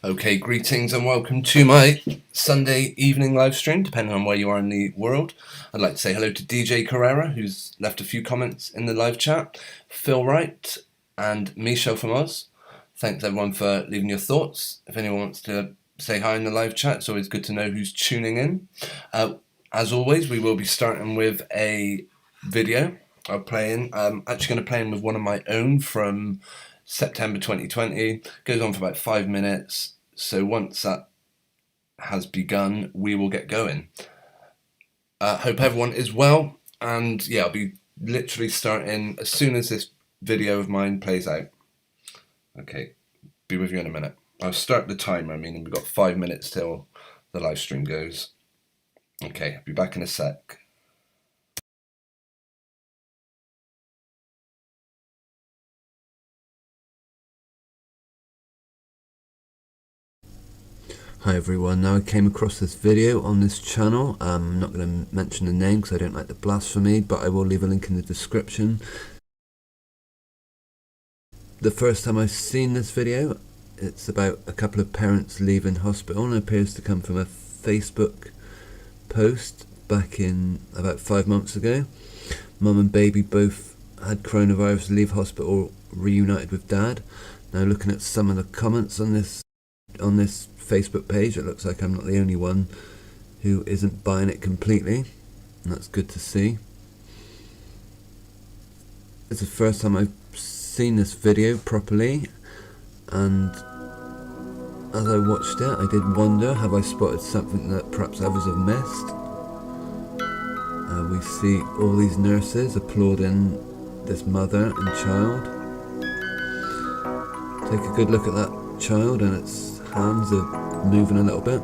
Okay, greetings and welcome to my Sunday evening live stream, depending on where you are in the world. I'd like to say hello to DJ Carrera, who's left a few comments in the live chat, Phil Wright, and Michelle From Aus. Thanks everyone for leaving your thoughts. If anyone wants to say hi in the live chat, it's always good to know who's tuning in. As always, we will be starting with a video I'm playing. I'm actually going to play in with one of my own from September 2020. Goes on for about 5 minutes. So once that has begun, we will get going. Hope everyone is well. And yeah, I'll be literally starting as soon as this video of mine plays out. Okay, be with you in a minute. I'll start the timer, meaning we've got 5 minutes till the live stream goes. Okay, I'll be back in a sec. Hi everyone, now I came across this video on this channel. I'm not going to mention the name because I don't like the blasphemy, but I will leave a link in the description. The first time I've seen this video, it's about a couple of parents leaving hospital, and it appears to come from a Facebook post back in about 5 months ago. Mum and baby both had coronavirus, leave hospital, reunited with dad. Now looking at some of the comments on this Facebook page, it looks like I'm not the only one who isn't buying it completely, and that's good to see. It's the first time I've seen this video properly, and as I watched it I did wonder, have I spotted something that perhaps others have missed? We see all these nurses applauding this mother and child. Take a good look at that child, and its hands are moving a little bit.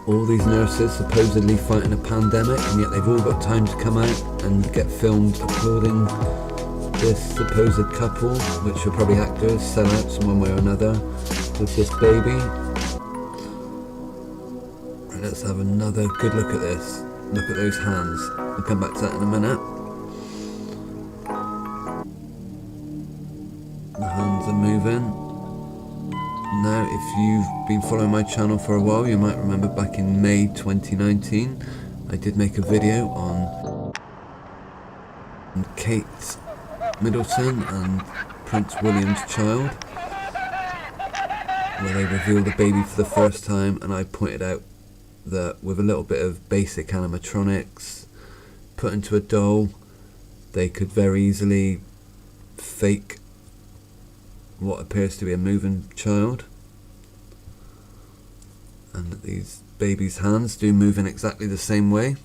All these nurses supposedly fighting a pandemic, and yet they've all got time to come out and get filmed applauding this supposed couple, which are probably actors, sellouts in one way or another, with this baby. Right, let's have another good look at this. Look at those hands. We'll come back to that in a minute. The hands are moving. Now, if you've been following my channel for a while, you might remember back in May 2019, I did make a video on Kate Middleton and Prince William's child, where they revealed the baby for the first time, and I pointed out that with a little bit of basic animatronics put into a doll, they could very easily fake what appears to be a moving child, and that these babies' hands do move in exactly the same way.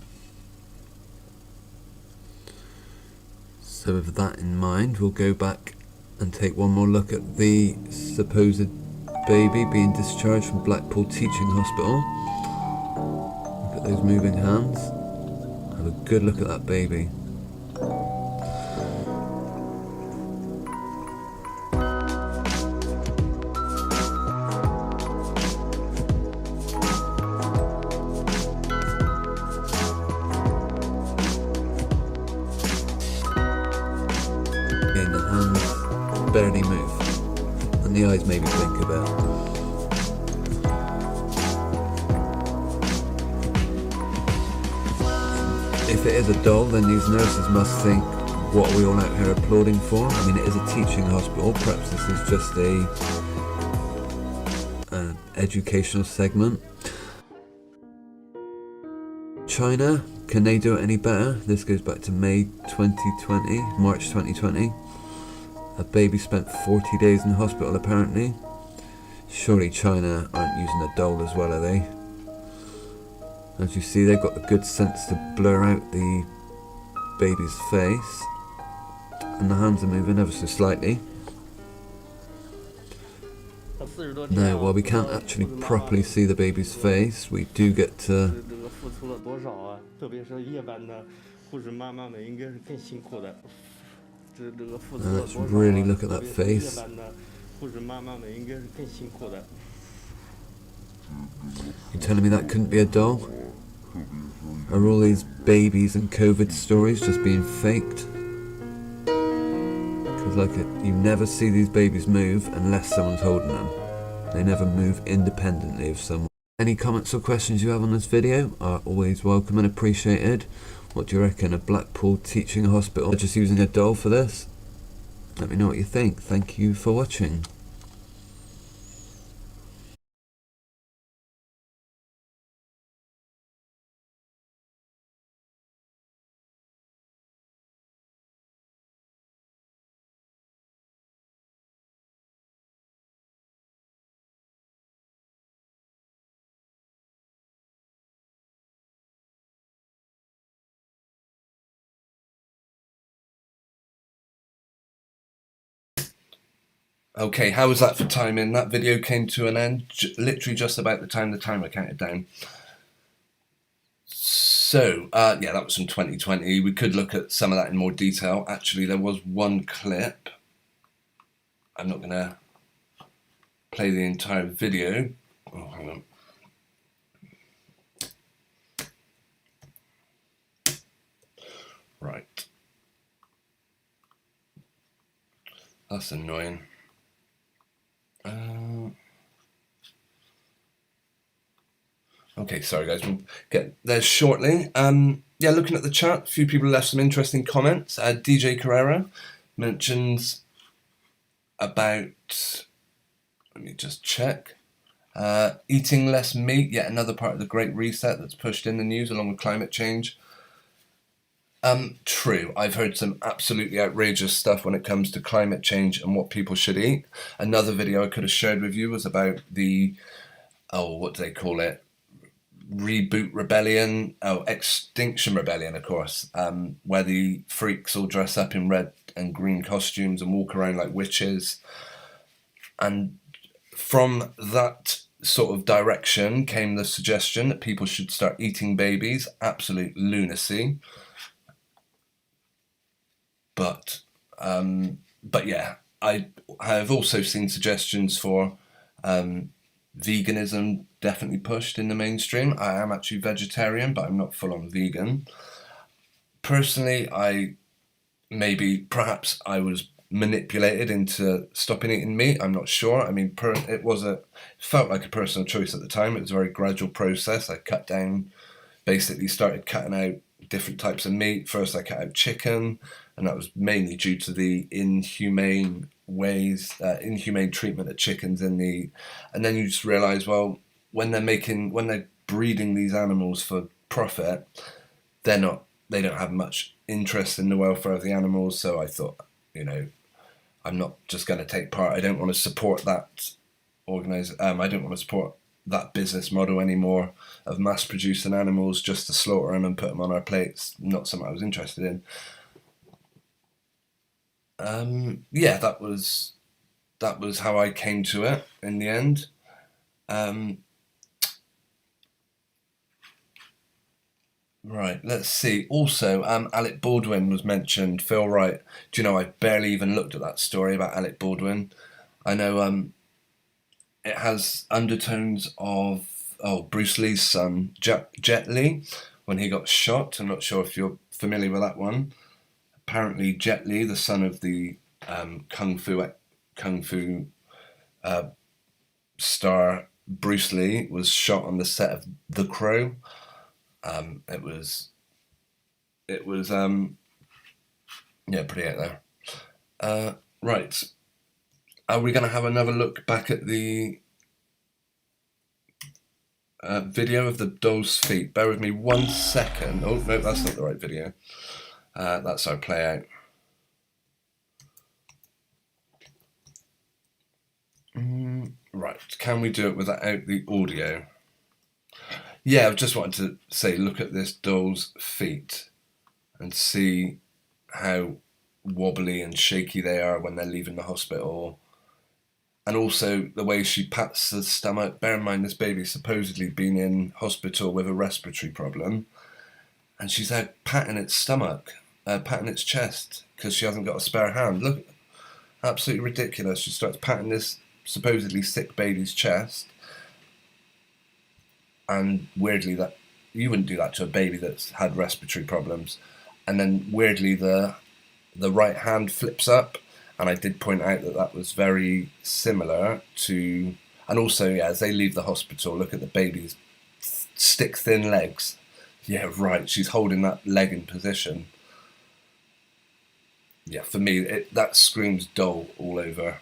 So with that in mind, we'll go back and take one more look at the supposed baby being discharged from Blackpool Teaching Hospital. Look at those moving hands. Have a good look at that baby. Again, the hands barely move, and the eyes maybe blink a bit. If it is a doll, then these nurses must think, what are we all out here applauding for? I mean, it is a teaching hospital, perhaps this is just an educational segment. China, can they do it any better? This goes back to March 2020. A baby spent 40 days in hospital apparently. Surely China aren't using a doll as well, are they? As you see, they've got the good sense to blur out the baby's face, and the hands are moving ever so slightly. Now, while we can't actually properly see the baby's face, we do get to let's really look at that face. You're telling me that couldn't be a doll? Are all these babies and COVID stories just being faked? It's like you never see these babies move unless someone's holding them. They never move independently of someone. Any comments or questions you have on this video are always welcome and appreciated. What do you reckon of Blackpool teaching a hospital just using a doll for this? Let me know what you think. Thank you for watching. Okay, how was that for timing? That video came to an end literally just about the time the timer counted down. So, yeah, that was from 2020. We could look at some of that in more detail. Actually, there was one clip. I'm not going to play the entire video. Oh, hang on. Right. That's annoying. Okay, sorry guys, we'll get there shortly. Yeah, looking at the chat, a few people left some interesting comments. DJ Carrera mentions about, let me just check, eating less meat, yet another part of the Great Reset that's pushed in the news along with climate change. True, I've heard some absolutely outrageous stuff when it comes to climate change and what people should eat. Another video I could have shared with you was about the, what do they call it? Reboot Rebellion, Extinction Rebellion, of course, where the freaks all dress up in red and green costumes and walk around like witches. And from that sort of direction came the suggestion that people should start eating babies. Absolute lunacy. But yeah, I have also seen suggestions for veganism definitely pushed in the mainstream. I am actually vegetarian, but I'm not full-on vegan. Personally, perhaps I was manipulated into stopping eating meat. I'm not sure. I mean, it felt like a personal choice at the time. It was a very gradual process. I basically started cutting out different types of meat. First I cut out chicken, and that was mainly due to the inhumane treatment of chickens and then you just realize, well, when they're breeding these animals for profit, they don't have much interest in the welfare of the animals. So I thought, I'm not just going to take part. I don't want to support that I don't want to support that business model anymore of mass producing animals just to slaughter them and put them on our plates. Not something I was interested in. Yeah, that was how I came to it in the end. Right, let's see. Also, Alec Baldwin was mentioned. Phil Wright. Do you know, I barely even looked at that story about Alec Baldwin. I know it has undertones of Bruce Lee's son, Jet Li, when he got shot. I'm not sure if you're familiar with that one. Apparently, Jet Li, the son of the kung fu star Bruce Lee, was shot on the set of The Crow. It was pretty out there. Right, are we going to have another look back at the video of the doll's feet? Bear with me 1 second. Oh no, that's not the right video. That's our play out. Right, can we do it without the audio? Yeah, I just wanted to say, look at this doll's feet and see how wobbly and shaky they are when they're leaving the hospital. And also the way she pats the stomach. Bear in mind, this baby's supposedly been in hospital with a respiratory problem, and she's out patting its stomach, patting its chest, because she hasn't got a spare hand. Look, absolutely ridiculous. She starts patting this supposedly sick baby's chest, and weirdly, that you wouldn't do that to a baby that's had respiratory problems. And then weirdly, the right hand flips up, and I did point out that that was very similar to, and also, yeah, as they leave the hospital, look at the baby's stick thin legs. Yeah, right, she's holding that leg in position. Yeah, for me, that screams doll all over.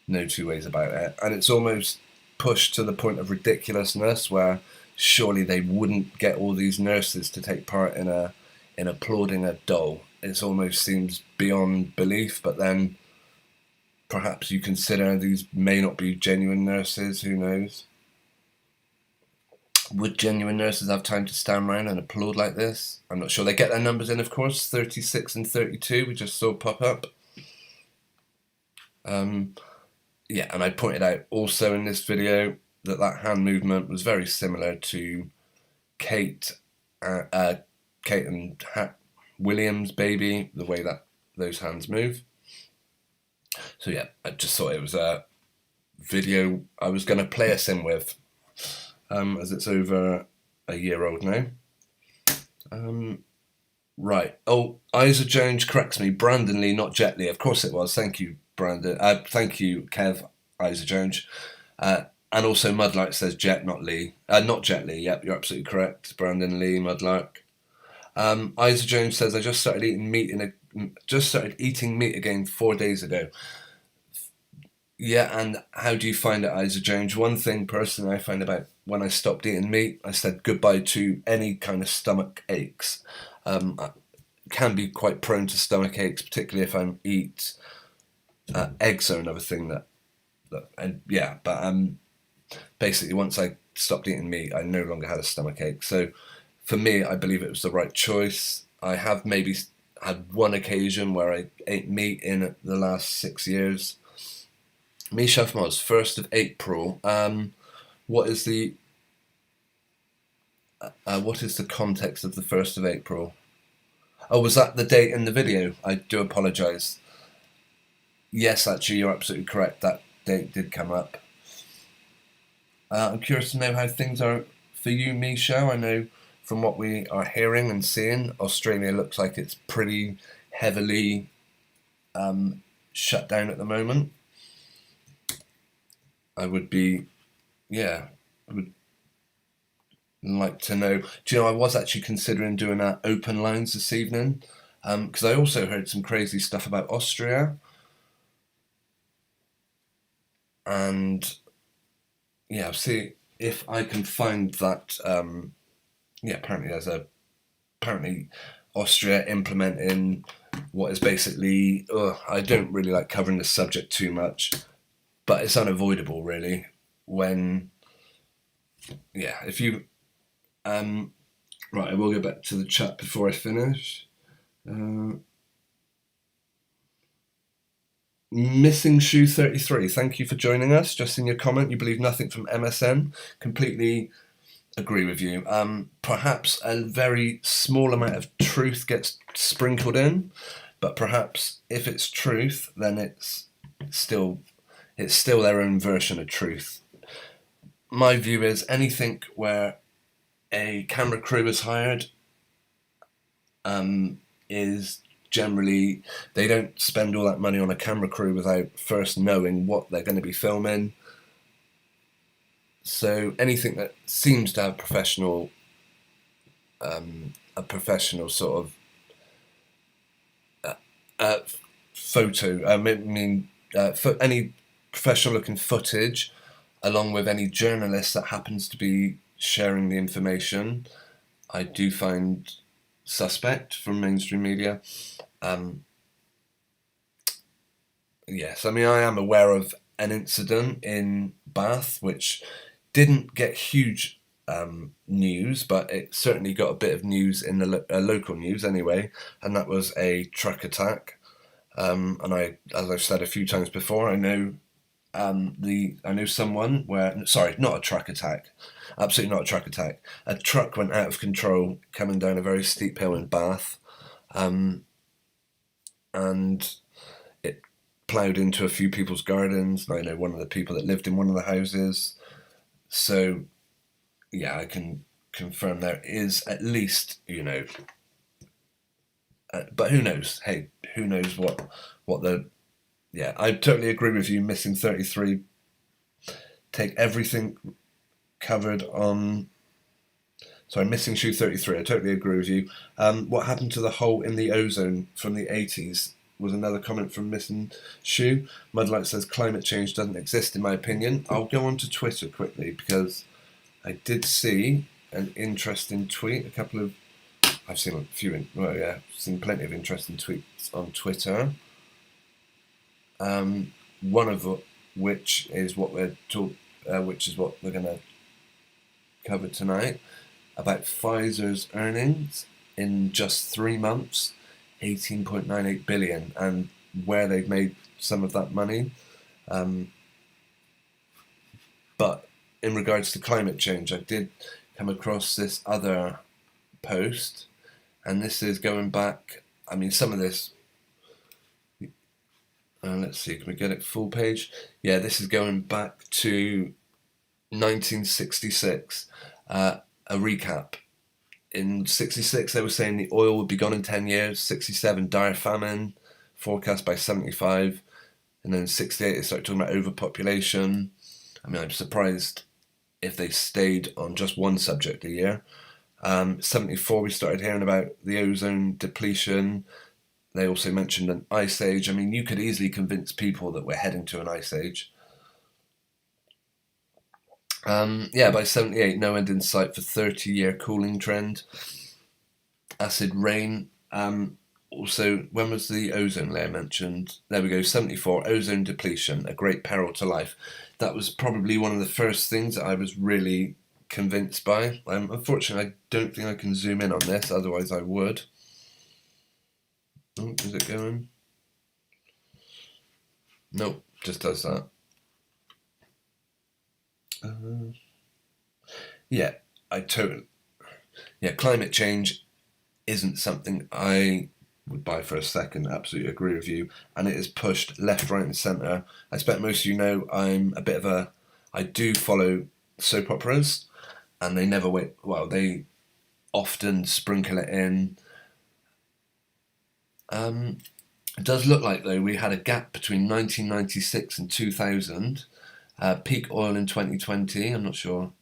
No two ways about it. And it's almost pushed to the point of ridiculousness where surely they wouldn't get all these nurses to take part in applauding a doll. It almost seems beyond belief, but then perhaps you consider these may not be genuine nurses, who knows? Would genuine nurses have time to stand around and applaud like this? I'm not sure. They get their numbers in, of course, 36 and 32, we just saw pop up. Yeah, and I pointed out also in this video that that hand movement was very similar to Kate and William's baby, the way that those hands move. So yeah, I just thought it was a video I was going to play us in with, as it's over a year old now. Right. Oh, Isa Jones corrects me. Brandon Lee, not Jet Li. Of course it was. Thank you, Brandon. Thank you, Kev. Isa Jones. And also Mudlark says Jet, not Lee. Not Jet Li. Yep, you're absolutely correct. Brandon Lee, Mudlark. Isa Jones says I just started eating meat again 4 days ago. Yeah, and how do you find it, Isa Jones? One thing personally I find about when I stopped eating meat, I said goodbye to any kind of stomach aches. I can be quite prone to stomach aches, particularly if I eat eggs are another thing basically once I stopped eating meat, I no longer had a stomach ache. So for me, I believe it was the right choice. I have maybe had one occasion where I ate meat in the last 6 years. Michelle From Aus, 1st of April. What is the context of the 1st of April? Oh, was that the date in the video? I do apologise. Yes, actually, you're absolutely correct. That date did come up. I'm curious to know how things are for you, Michelle. I know from what we are hearing and seeing, Australia looks like it's pretty heavily shut down at the moment. I would like to know. Do you know, I was actually considering doing open lines this evening, because I also heard some crazy stuff about Austria. And yeah, see if I can find that. Apparently Austria implementing what is basically. I don't really like covering the subject too much, but it's unavoidable, really. When if you right, I will go back to the chat before I finish. Missing Shoe 33, thank you for joining us. Just in your comment, you believe nothing from MSN. Completely agree with you. Perhaps a very small amount of truth gets sprinkled in, but perhaps if it's truth, then it's still their own version of truth. My view is anything where a camera crew is hired is generally, they don't spend all that money on a camera crew without first knowing what they're going to be filming. So anything that seems to have a professional sort of photo, any professional looking footage, along with any journalist that happens to be sharing the information, I do find suspect from mainstream media. Yes, I mean, I am aware of an incident in Bath which didn't get huge news, but it certainly got a bit of news in the local news anyway, and that was a truck attack. And as I've said a few times before, I know someone where, sorry, not a truck attack, absolutely not a truck attack. A truck went out of control coming down a very steep hill in Bath, and it ploughed into a few people's gardens. And I know one of the people that lived in one of the houses. So, yeah, I can confirm there is at least, But who knows? Hey, who knows what the... Yeah, I totally agree with you. Missing 33. Take everything covered on... Sorry, missing shoe 33. I totally agree with you. What happened to the hole in the ozone from the 80s? Was another comment from Missing Shoe. Mudlight says climate change doesn't exist in my opinion. I'll go on to Twitter quickly because I did see an interesting tweet. I've seen a few. Seen plenty of interesting tweets on Twitter. One of which is what we're going to cover tonight, about Pfizer's earnings in just 3 months. 18.98 billion, and where they've made some of that money. But in regards to climate change, I did come across this other post, and this is going back, I mean, some of this, let's see, can we get it full page? Yeah, this is going back to 1966, a recap. In 66, they were saying the oil would be gone in 10 years. 67, dire famine, forecast by 75. And then 68, they started talking about overpopulation. I mean, I'm surprised if they stayed on just one subject a year. 74, we started hearing about the ozone depletion. They also mentioned an ice age. I mean, you could easily convince people that we're heading to an ice age. By 78, no end in sight for 30-year cooling trend. Acid rain. Also, when was the ozone layer mentioned? There we go, 74, ozone depletion, a great peril to life. That was probably one of the first things that I was really convinced by. Unfortunately, I don't think I can zoom in on this, otherwise I would. Oh, is it going? Nope, just does that. Climate change isn't something I would buy for a second. Absolutely agree with you. And it is pushed left, right, and centre. I expect most of you know I do follow soap operas, and they never wait. Well, they often sprinkle it in. It does look like, though, we had a gap between 1996 and 2000. Peak oil in 2020, I'm not sure.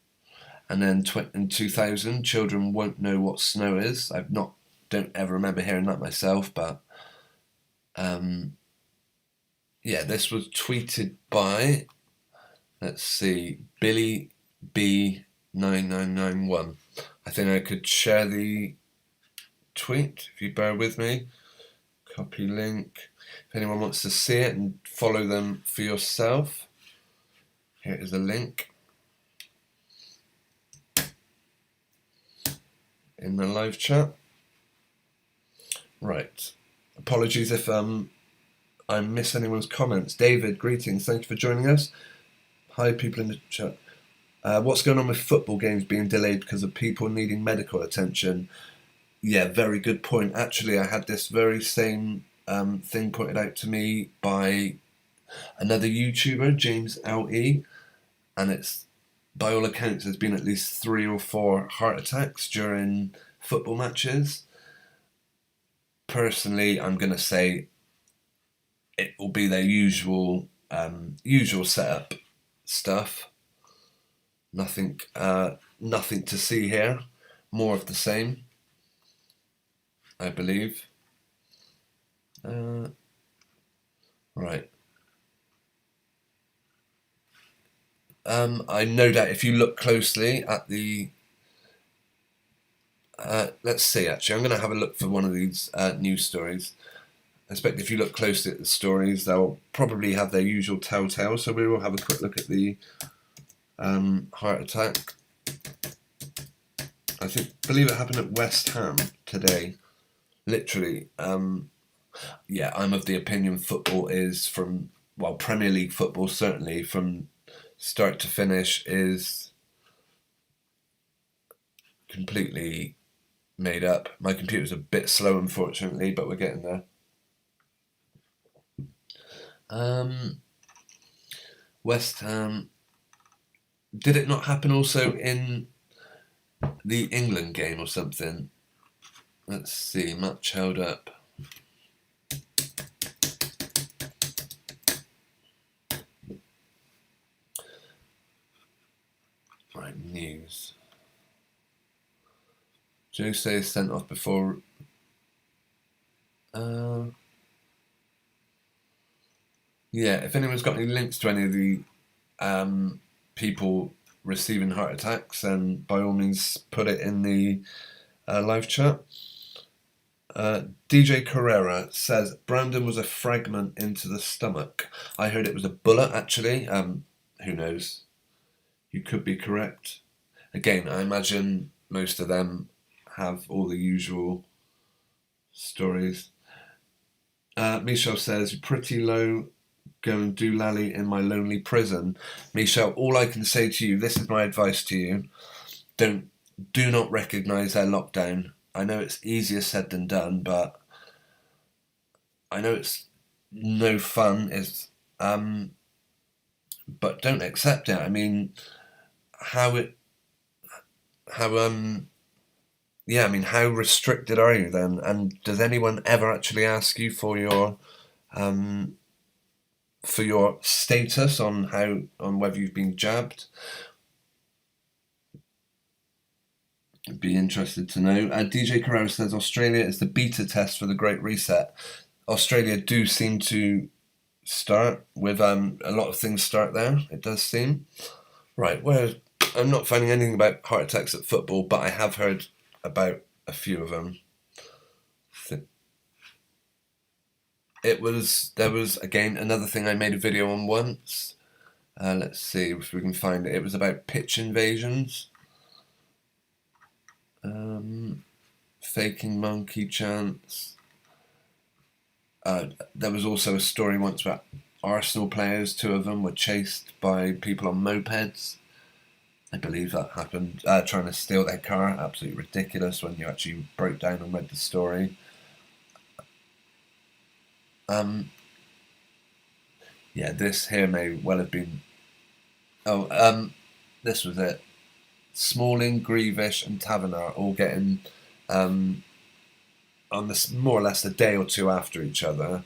And then in 2000, children won't know what snow is. Don't ever remember hearing that myself, but this was tweeted by, let's see, Billy B9991. I think I could share the tweet if you bear with me. Copy link. If anyone wants to see it and follow them for yourself, here is a link in the live chat. Right. Apologies if I miss anyone's comments. David, greetings. Thank you for joining us. Hi, people in the chat. What's going on with football games being delayed because of people needing medical attention? Yeah, very good point. Actually, I had this very same thing pointed out to me by another YouTuber, James L.E., and it's, by all accounts, there's been at least 3 or 4 heart attacks during football matches. Personally, I'm going to say it will be their usual setup stuff. Nothing to see here. More of the same, I believe. Right. I know that if you look closely at the... let's see, actually. I'm going to have a look for one of these news stories. I expect if you look closely at the stories, they'll probably have their usual telltale. So we will have a quick look at the heart attack. Believe it happened at West Ham today. Literally. I'm of the opinion football is Premier League football, certainly, from start to finish, is completely made up. My computer's a bit slow, unfortunately, but we're getting there. West Ham. Did it not happen also in the England game or something? Let's see, match held up. news. Jose is sent off before. Yeah, if anyone's got any links to any of the people receiving heart attacks, then by all means put it in the live chat. DJ Carrera says Brandon was a fragment into the stomach. I heard it was a bullet, actually. Who knows? You could be correct. Again, I imagine most of them have all the usual stories. Michelle says, pretty low, go and do lally in my lonely prison. Michelle, all I can say to you, this is my advice to you, do not recognise their lockdown. I know it's easier said than done, but I know it's no fun. But don't accept it. I mean, how restricted are you then? And does anyone ever actually ask you for your status on whether you've been jabbed? I'd be interested to know. DJ Carrera says Australia is the beta test for the Great Reset. Australia do seem to start with a lot of things start there. It does seem right. Well, I'm not finding anything about heart attacks at football, but I have heard about a few of them. There was again another thing I made a video on once. Let's see if we can find it. It was about pitch invasions. Faking monkey chants. There was also a story once about Arsenal players, 2 of them were chased by people on mopeds. I believe that happened, trying to steal their car. Absolutely ridiculous when you actually broke down and read the story. Yeah, this here may well have been... this was it. Smalling, Grievish and Taverner all getting, on this more or less a day or two after each other,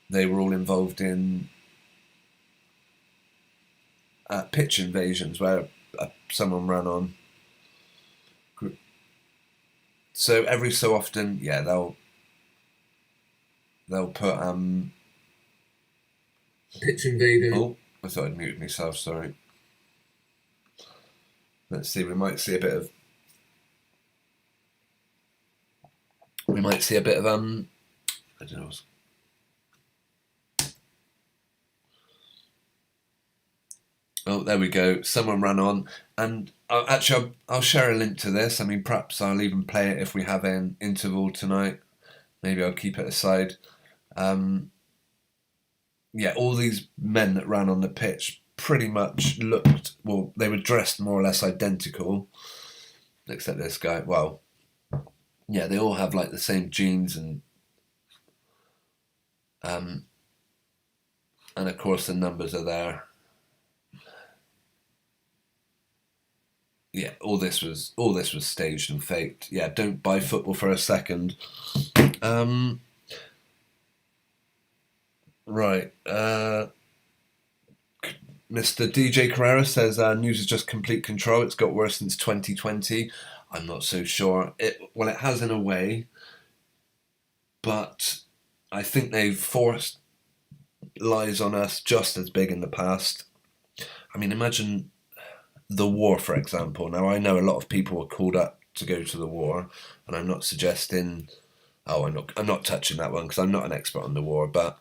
they were all involved in pitch invasions where someone ran on. So every so often, yeah, they'll put pitch invading. Oh, I thought I'd muted myself. Sorry. Let's see. We might see a bit of. I don't know. Oh, there we go. Someone ran on, and I'll share a link to this. I mean, perhaps I'll even play it if we have an interval tonight. Maybe I'll keep it aside. Yeah, all these men that ran on the pitch pretty much looked, well, they were dressed more or less identical, except this guy. Well, yeah, they all have like the same jeans and of course the numbers are there. Yeah, all this was staged and faked. Yeah, don't buy football for a second. Right. Mr. DJ Carrera says news is just complete control. It's got worse since 2020. I'm not so sure. It has in a way, but I think they've forced lies on us just as big in the past. I mean, imagine the war, for example. Now, I know a lot of people were called up to go to the war, and I'm not suggesting. Oh, I'm not touching that one because I'm not an expert on the war, but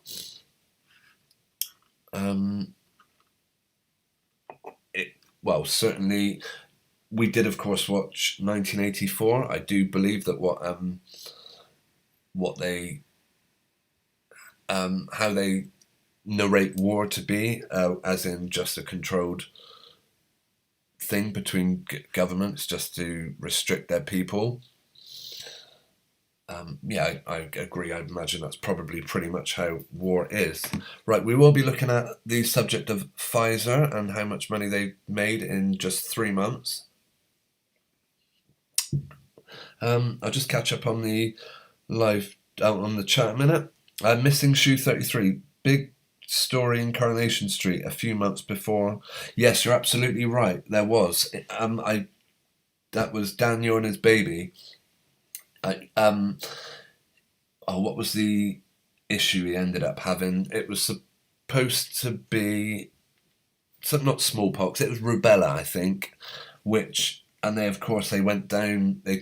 certainly we did, of course, watch 1984. I do believe that how they narrate war to be, as in just a controlled thing between governments just to restrict their people. Yeah, I agree. I imagine that's probably pretty much how war is. Right, we will be looking at the subject of Pfizer and how much money they made in just 3 months. I'll just catch up on the live, on the chat a minute. Missing Shoe 33, big story in Coronation Street a few months before. Yes, you're absolutely right. There was. That was Daniel and his baby. What was the issue he ended up having? It was supposed to be not smallpox. It was rubella, I think. And they, of course, they went down. They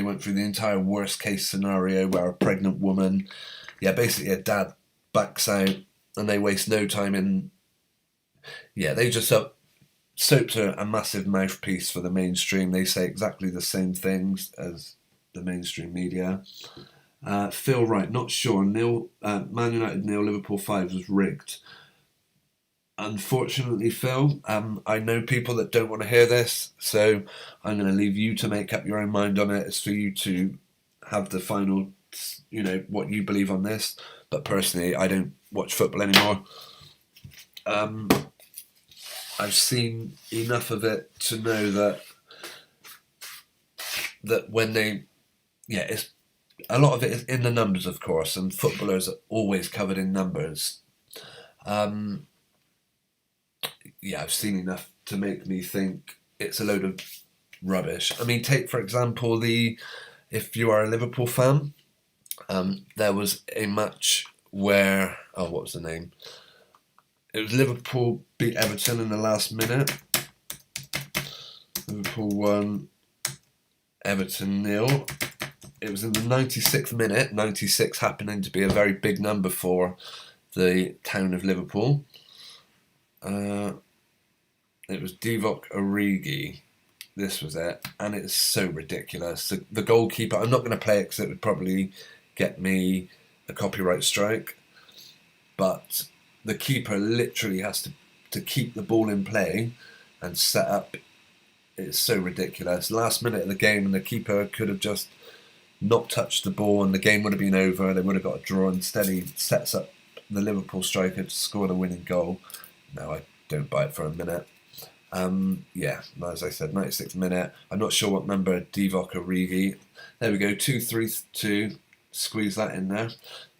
went through the entire worst case scenario where a pregnant woman, basically a dad backs out, and they waste no time in. They just soaps are a massive mouthpiece for the mainstream. They say exactly the same things as the mainstream media. Phil Wright, not sure. Man United 0, Liverpool 5 was rigged. Unfortunately, Phil, I know people that don't want to hear this, so I'm going to leave you to make up your own mind on it. It's for you to have the final, what you believe on this. But personally, I don't watch football anymore. I've seen enough of it to know that when it's a lot of it is in the numbers, of course, and footballers are always covered in numbers. I've seen enough to make me think it's a load of rubbish. I mean, take for example if you are a Liverpool fan, there was a match where what was the name? It was Liverpool beat Everton in the last minute. Liverpool won, Everton 0. It was in the 96th minute, 96 happening to be a very big number for the town of Liverpool. It was Divock Origi. This was it. And it's so ridiculous. The goalkeeper, I'm not going to play it because it would probably get me a copyright strike. But the keeper literally has to keep the ball in play and set up. It's so ridiculous. Last minute of the game, and the keeper could have just not touched the ball and the game would have been over. They would have got a draw. Instead, he sets up the Liverpool striker to score the winning goal. No, I don't buy it for a minute. As I said, 96th minute. I'm not sure what number Divock Origi. There we go, 2-3-2. Squeeze that in there.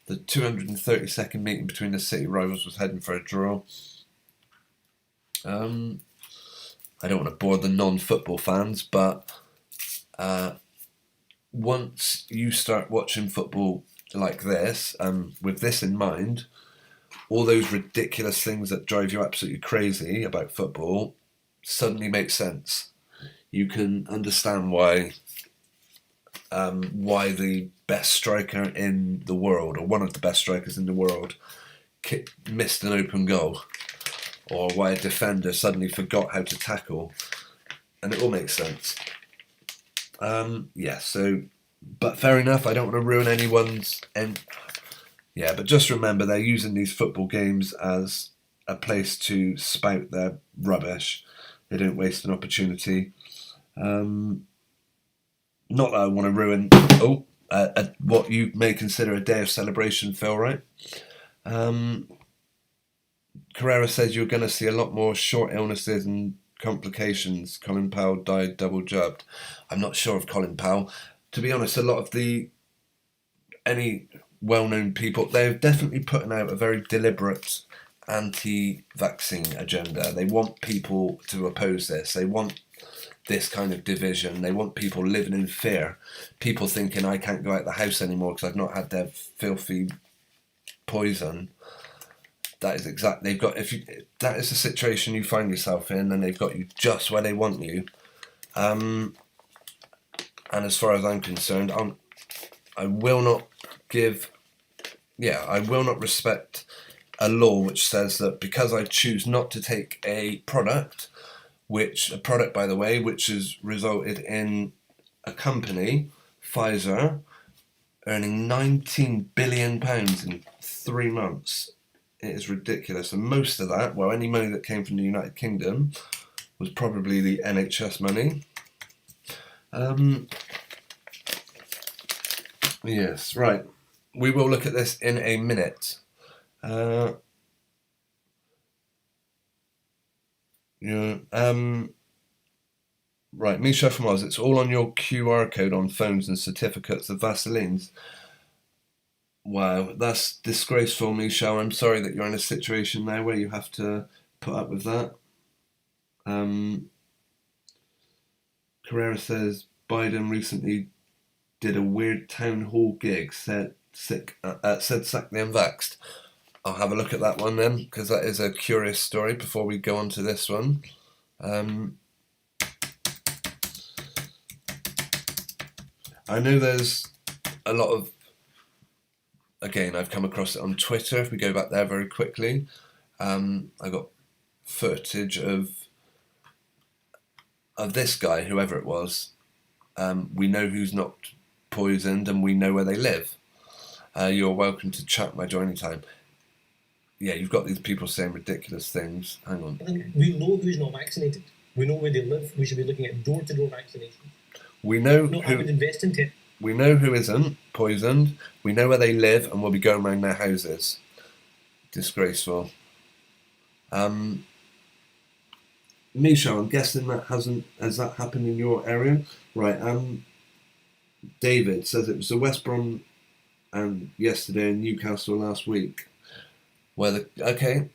The 232nd meeting between the city rivals was heading for a draw. I don't want to bore the non-football fans, but once you start watching football like this, with this in mind, all those ridiculous things that drive you absolutely crazy about football suddenly make sense. You can understand why the best striker in the world, or one of the best strikers in the world, missed an open goal, or why a defender suddenly forgot how to tackle, and it all makes sense. But fair enough, I don't want to ruin anyone's. But just remember, they're using these football games as a place to spout their rubbish. They don't waste an opportunity. Not that I want to ruin what you may consider a day of celebration, Phil, right? Carrera says you're going to see a lot more short illnesses and complications. Colin Powell died double jabbed. I'm not sure of Colin Powell. To be honest, a lot of any well-known people, they're definitely putting out a very deliberate anti-vaccine agenda. They want people to oppose this. They want this kind of division. They want people living in fear. People thinking, I can't go out the house anymore because I've not had their filthy poison. That is exactly, that is the situation you find yourself in, and they've got you just where they want you. And as far as I'm concerned, I will not respect a law which says that because I choose not to take a product, by the way, which has resulted in a company, Pfizer, earning £19 billion in 3 months. It is ridiculous. And most of that, any money that came from the United Kingdom was probably the NHS money. Yes, right. We will look at this in a minute. Right, Michelle From Aus, it's all on your QR code on phones and certificates of Vaselines. Wow, that's disgraceful, Michelle. I'm sorry that you're in a situation now where you have to put up with that. Carrera says Biden recently did a weird town hall gig, said sack the unvaxxed. I'll have a look at that one then, because that is a curious story before we go on to this one. I know there's a lot of, again, I've come across it on Twitter, if we go back there very quickly. I got footage of this guy, whoever it was. We know who's not poisoned and we know where they live. You're welcome to chat my joining time. Yeah, you've got these people saying ridiculous things. Hang on. We know who's not vaccinated. We know where they live. We should be looking at door-to-door vaccination. We know I would invest in it. We know who isn't poisoned. We know where they live, and we'll be going around their houses. Disgraceful. Michelle, I'm guessing has that happened in your area? Right. David says it was the West Brom yesterday and Newcastle last week. Okay.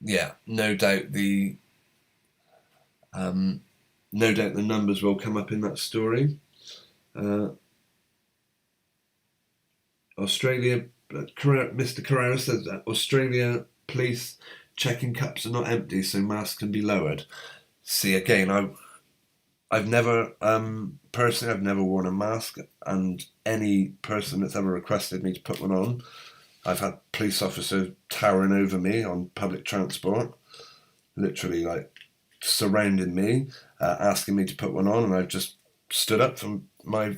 Yeah, no doubt the numbers will come up in that story. Australia, Mr. Carrera says that Australia police checking cups are not empty, so masks can be lowered. See, again, I've never personally, I've never worn a mask, and any person that's ever requested me to put one on, I've had police officers towering over me on public transport, literally like surrounding me, asking me to put one on, and I've just stood up from my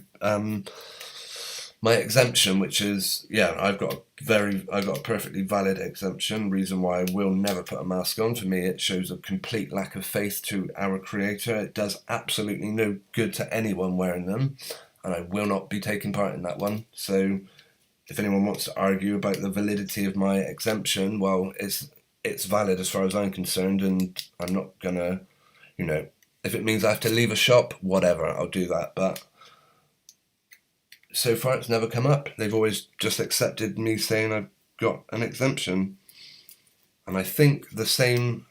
exemption, which is, I've got a perfectly valid exemption. Reason why I will never put a mask on. For me, it shows a complete lack of faith to our creator. It does absolutely no good to anyone wearing them, and I will not be taking part in that one. So if anyone wants to argue about the validity of my exemption, well, it's valid as far as I'm concerned, and I'm not gonna, if it means I have to leave a shop, whatever, I'll do that. But so far it's never come up. They've always just accepted me saying I've got an exemption. And I think the same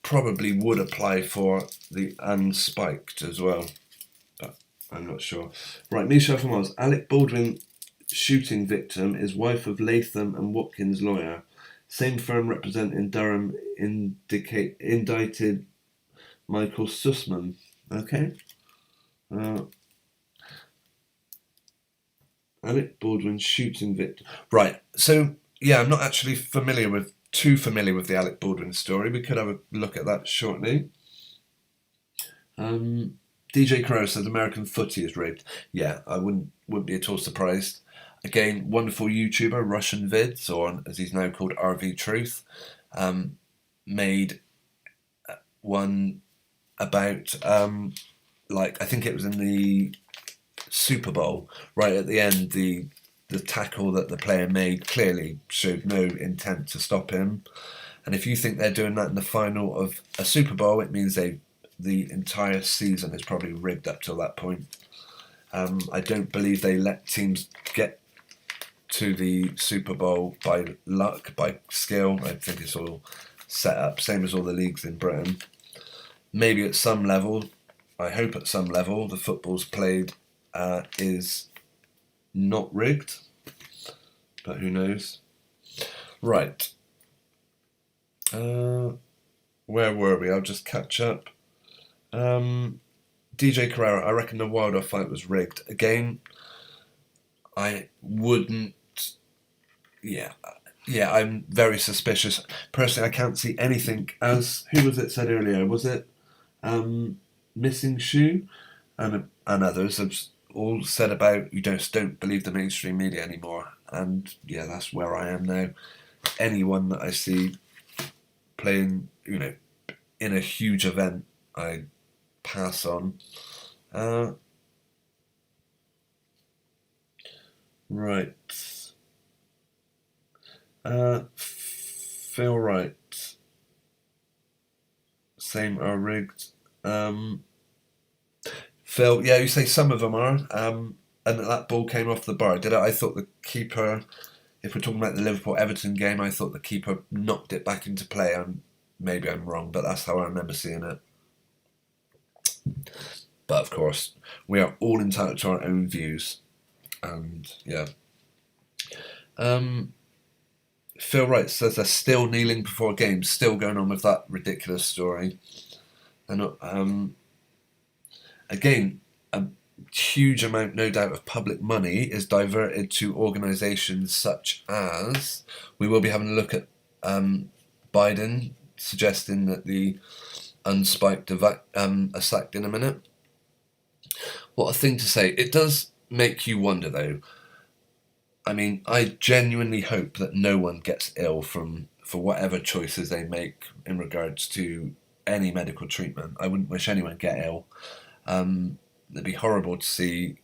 probably would apply for the unspiked as well, but I'm not sure. Right, Michelle From Aus. Alec Baldwin shooting victim is wife of Latham and Watkins lawyer. Same firm representing Durham indicted Michael Sussman. Okay. Alec Baldwin shooting victim. Right. So I'm not actually too familiar with the Alec Baldwin story. We could have a look at that shortly. DJ Crow says American footy is rigged. Yeah, I wouldn't be at all surprised. Again, wonderful YouTuber, Russian Vids, or as he's now called, RV Truth, made one about I think it was in the Super Bowl, right at the end, the tackle that the player made clearly showed no intent to stop him. And if you think they're doing that in the final of a Super Bowl, it means the entire season is probably rigged up till that point. I don't believe they let teams get to the Super Bowl by luck, by skill. I think it's all set up, same as all the leagues in Britain. Maybe at some level, I hope at some level, the football's played is not rigged, but who knows. Right. Where were we? I'll just catch up. DJ Carrera, I reckon the Wilder fight was rigged. Again, I wouldn't. I'm very suspicious. Personally, I can't see anything as, who was it said earlier? Was it Missing Shoe? And others have all said about, you don't believe the mainstream media anymore. And that's where I am now. Anyone that I see playing, in a huge event, I pass on. Right. Feel right. Same are rigged. Phil, you say some of them are. and that ball came off the bar, did it? I thought the keeper, if we're talking about the Liverpool-Everton game, I thought the keeper knocked it back into play. Maybe I'm wrong, but that's how I remember seeing it. But of course, we are all entitled to our own views. And yeah. Phil Wright says they're still kneeling before games, still going on with that ridiculous story. And again, a huge amount, no doubt, of public money is diverted to organisations such as, we will be having a look at Biden suggesting that the unspiked are sacked in a minute. What a thing to say. It does make you wonder, though. I mean, I genuinely hope that no one gets ill for whatever choices they make in regards to any medical treatment. I wouldn't wish anyone get ill. It'd be horrible to see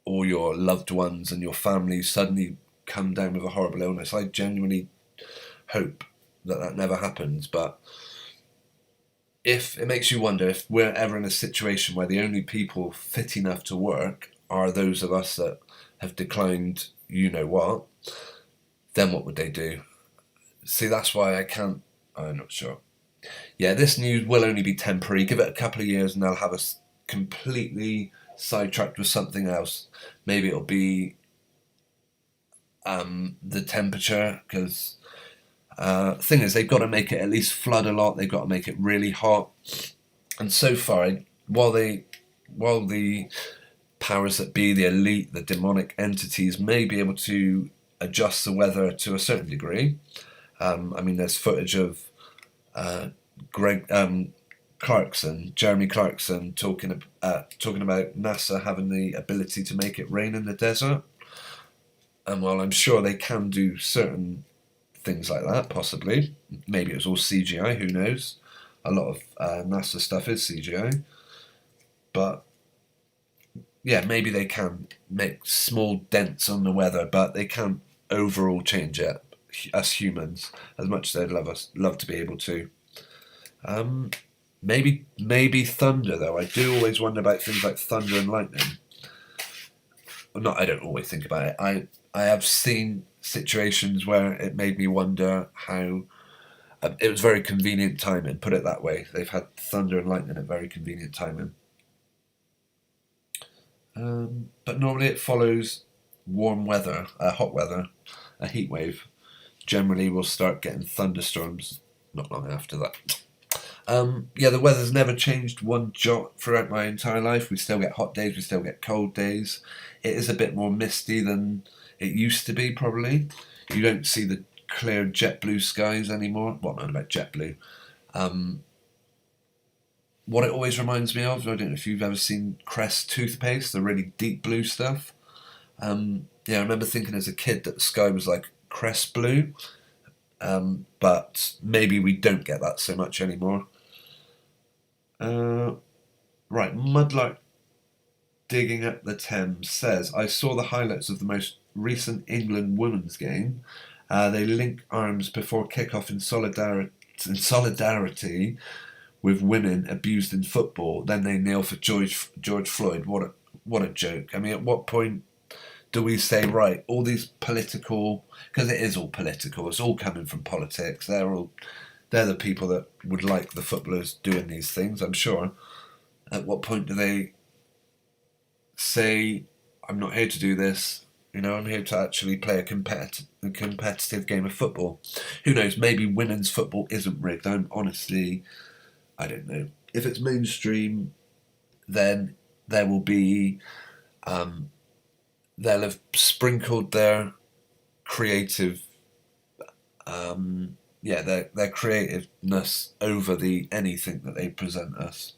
all your loved ones and your family suddenly come down with a horrible illness. I genuinely hope that never happens, but if it makes you wonder if we're ever in a situation where the only people fit enough to work are those of us that have declined you-know-what, then what would they do? See, that's why I'm not sure. Yeah, this news will only be temporary. Give it a couple of years and they'll have us completely sidetracked with something else. Maybe it'll be the temperature, because the thing is, they've got to make it at least flood a lot. They've got to make it really hot. And so far, while the powers that be, the elite, the demonic entities, may be able to adjust the weather to a certain degree. I mean, there's footage of Jeremy Clarkson talking about NASA having the ability to make it rain in the desert. And while I'm sure they can do certain things like that, possibly, maybe it was all CGI, who knows? A lot of NASA stuff is CGI. But yeah, maybe they can make small dents on the weather, but they can't overall change it, us humans, as much as they'd love to be able to. Maybe thunder, though. I do always wonder about things like thunder and lightning. Well, I don't always think about it. I have seen situations where it made me wonder how it was very convenient timing, put it that way. They've had thunder and lightning at very convenient timing. But normally it follows warm weather, hot weather, a heat wave. Generally we'll start getting thunderstorms not long after that. Yeah, the weather's never changed one jot throughout my entire life. We still get hot days, we still get cold days. It is a bit more misty than it used to be, probably. You don't see the clear jet blue skies anymore. Well, not about jet blue. What it always reminds me of, I don't know if you've ever seen Crest toothpaste, the really deep blue stuff. Yeah, I remember thinking as a kid that the sky was like Crest blue, but maybe we don't get that so much anymore. Right, Mudlark Digging Up the Thames says, I saw the highlights of the most recent England women's game. They link arms before kick-off in solidarity with women abused in football. Then they kneel for George Floyd. What a joke. I mean, at what point do we say, right, all these political, because it is all political, it's all coming from politics. They're the people that would like the footballers doing these things, I'm sure. At what point do they say, I'm not here to do this, I'm here to actually play a competitive game of football? Who knows, maybe women's football isn't rigged. I don't know. If it's mainstream, then there will be, they'll have sprinkled their creative, their creativeness over anything that they present us.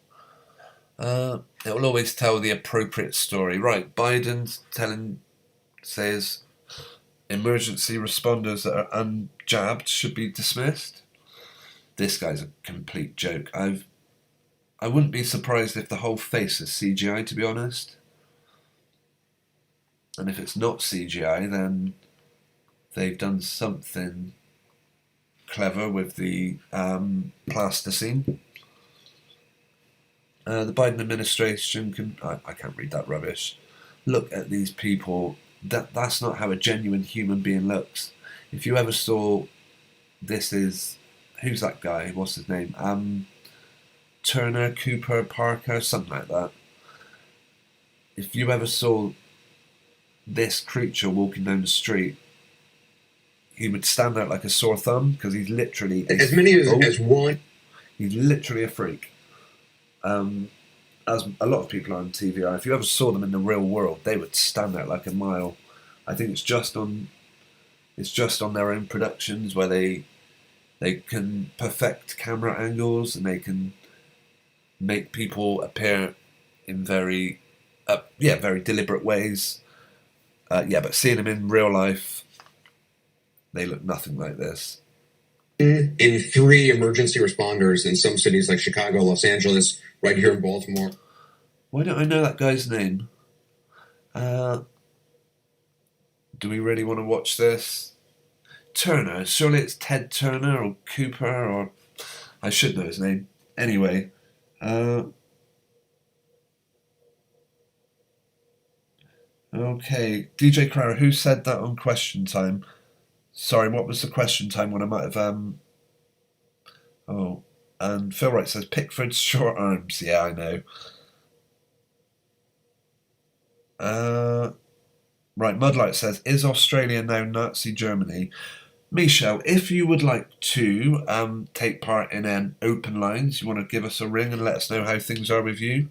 It will always tell the appropriate story. Right, Biden says emergency responders that are unjabbed should be dismissed. This guy's a complete joke. I wouldn't be surprised if the whole face is CGI, to be honest. And if it's not CGI, then they've done something clever with the plasticine. The Biden administration I can't read that rubbish. look at these people. That's not how a genuine human being looks. If you ever saw, who's that guy? What's his name? Turner, Cooper, Parker, something like that. If you ever saw this creature walking down the street, he would stand out like a sore thumb because he's literally as many as one. He's literally a freak. As a lot of people on TV are. If you ever saw them in the real world, they would stand out like a mile. I think it's just on their own productions where they can perfect camera angles and they can make people appear in very deliberate ways. But seeing them in real life, they look nothing like this. In 3 emergency responders in some cities like Chicago, Los Angeles, right here in Baltimore. Why don't I know that guy's name? Do we really want to watch this? Turner. Surely it's Ted Turner or Cooper, or I should know his name. Anyway. Okay. DJ Carrera, who said that on Question Time? Sorry, what was the Question Time one? I might have... and Phil Wright says, Pickford's short arms. Yeah, I know. Right, Mudlight says, is Australia now Nazi Germany? Michelle, if you would like to take part in an open lines, you want to give us a ring and let us know how things are with you,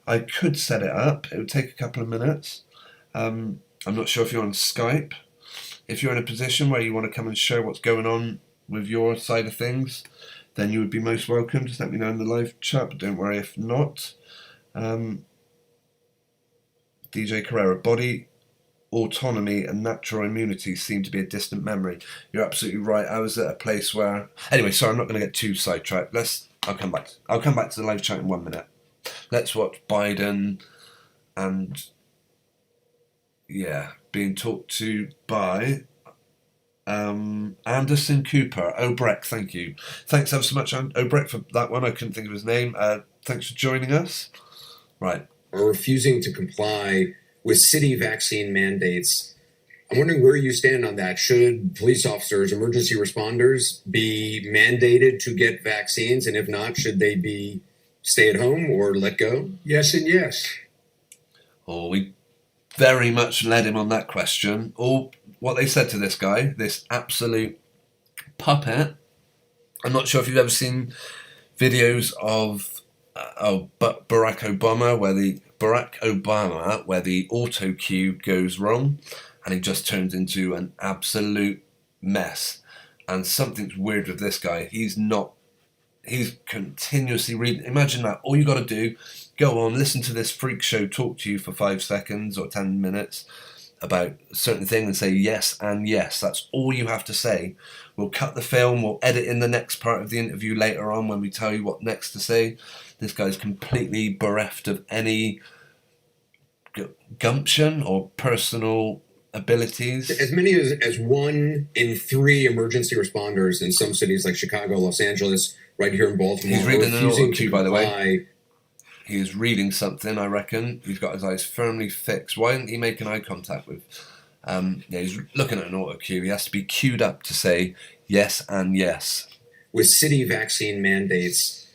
I could set it up. It would take a couple of minutes. I'm not sure if you're on Skype. If you're in a position where you want to come and share what's going on with your side of things, then you would be most welcome. Just let me know in the live chat, but don't worry if not. DJ Carrera, body autonomy and natural immunity seem to be a distant memory. You're absolutely right. I was at a place where... Anyway, sorry, I'm not going to get too sidetracked. I'll come back to the live chat in 1 minute. Let's watch Biden and... being talked to by Anderson Cooper. Obrecht, thank you. Thanks ever so much, Obrecht, for that one. I couldn't think of his name. Thanks for joining us. Right. Are refusing to comply with city vaccine mandates. I'm wondering where you stand on that. Should police officers, emergency responders, be mandated to get vaccines? And if not, should they be stay at home or let go? Yes and yes. We very much led him on that question. What they said to this guy, this absolute puppet. I'm not sure if you've ever seen videos of Barack Obama where the auto cue goes wrong and he just turns into an absolute mess. And something's weird with this guy. He's continuously reading. Imagine that. All you got to do, go on, listen to this freak show talk to you for 5 seconds or 10 minutes about a certain thing and say yes and yes. That's all you have to say. We'll cut the film, we'll edit in the next part of the interview later on when we tell you what next to say. This guy's completely bereft of any gumption or personal abilities. As many as 1 in 3 emergency responders in some cities like Chicago, Los Angeles, right here in Baltimore. He's reading an auto cue, by the way. He is reading something, I reckon. He's got his eyes firmly fixed. Why isn't he making eye contact with? He's looking at an auto cue. He has to be queued up to say yes and yes. With city vaccine mandates,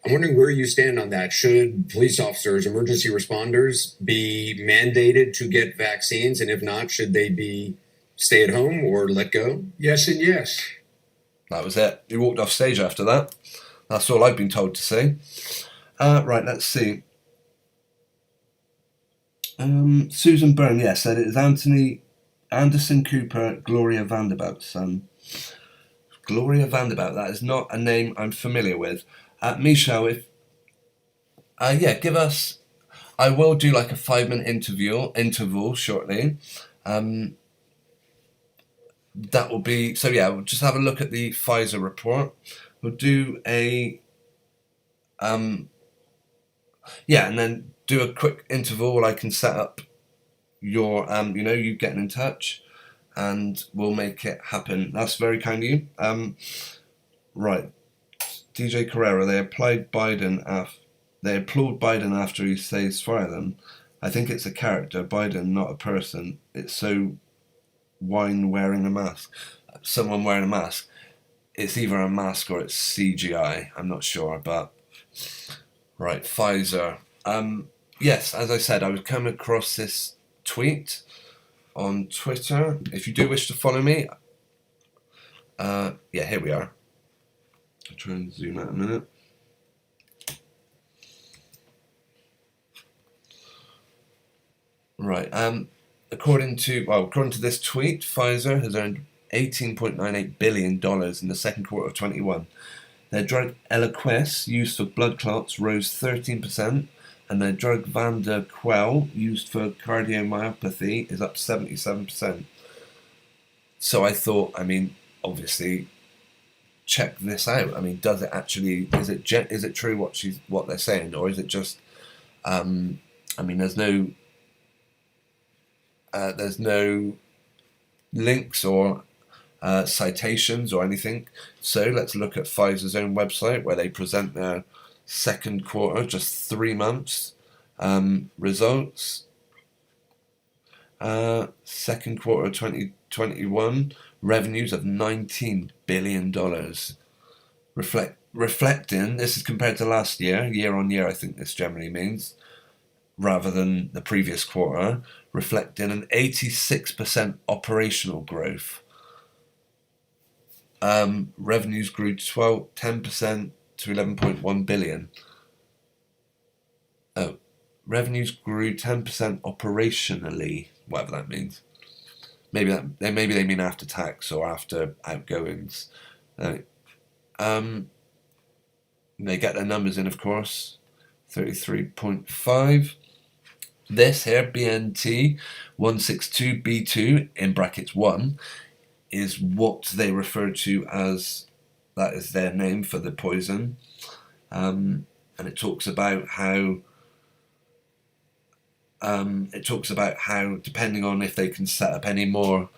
I'm wondering where you stand on that. Should police officers, emergency responders, be mandated to get vaccines? And if not, should they be stay at home or let go? Yes and yes. That was it. He walked off stage after that. That's all I've been told to say. Right, let's see. Susan Byrne, yes, said it is Anderson Cooper, Gloria Vanderbilt's son. Gloria Vanderbilt, that is not a name I'm familiar with. Michelle, give us... I will do like a 5-minute interval shortly. That will be... So yeah, we'll just have a look at the Pfizer report. We'll do a... and then do a quick interval where I can set up your, you getting in touch, and we'll make it happen. That's very kind of you. Right. DJ Carrera, they applaud Biden after he says fire them. I think it's a character, Biden, not a person. It's so wine wearing a mask. Someone wearing a mask. It's either a mask or it's CGI. I'm not sure, but right, Pfizer. Yes, as I said, I was coming across this tweet on Twitter. If you do wish to follow me, yeah, here we are. I'll try and zoom out a minute. Right. According to this tweet, Pfizer has earned $18.98 billion in the second quarter of 21. Their drug Eliquis, used for blood clots, rose 13%, and their drug Vanderquel, used for cardiomyopathy, is up 77%. So I thought, obviously, check this out. Does it actually? Is it true what they're saying, or is it just? There's no links or citations or anything. So let's look at Pfizer's own website where they present their second quarter, just 3 months results. Second quarter 2021 revenues of $19 billion. Reflecting, this is compared to last year on year, I think this generally means, rather than the previous quarter, reflecting an 86% operational growth. Revenues grew 10% to 11.1 billion. Oh, revenues grew 10% operationally, whatever that means. Maybe they mean after tax or after outgoings. They get their numbers in, of course. 33.5. This here, BNT 162B2 in brackets 1, is what they refer to as, that is their name for the poison. And it talks about how depending on if they can set up any more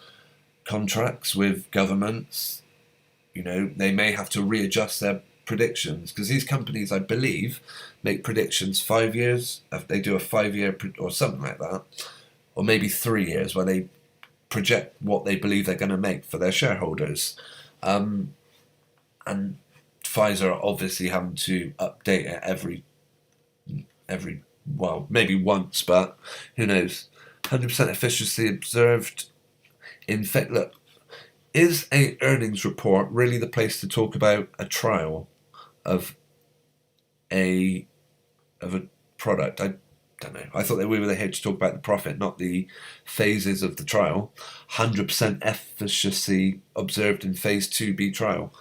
contracts with governments, they may have to readjust their predictions, because these companies, I believe, make predictions 5 years. They do a 5-year or something like that, or maybe 3 years, where they project what they believe they're going to make for their shareholders. And Pfizer are obviously having to update it every well, maybe once, but who knows. 100% efficiency observed. In fact, look, is a earnings report really the place to talk about a trial of a product? I don't know. I thought that we were here to talk about the profit, not the phases of the trial. 100% efficacy observed in phase 2B trial.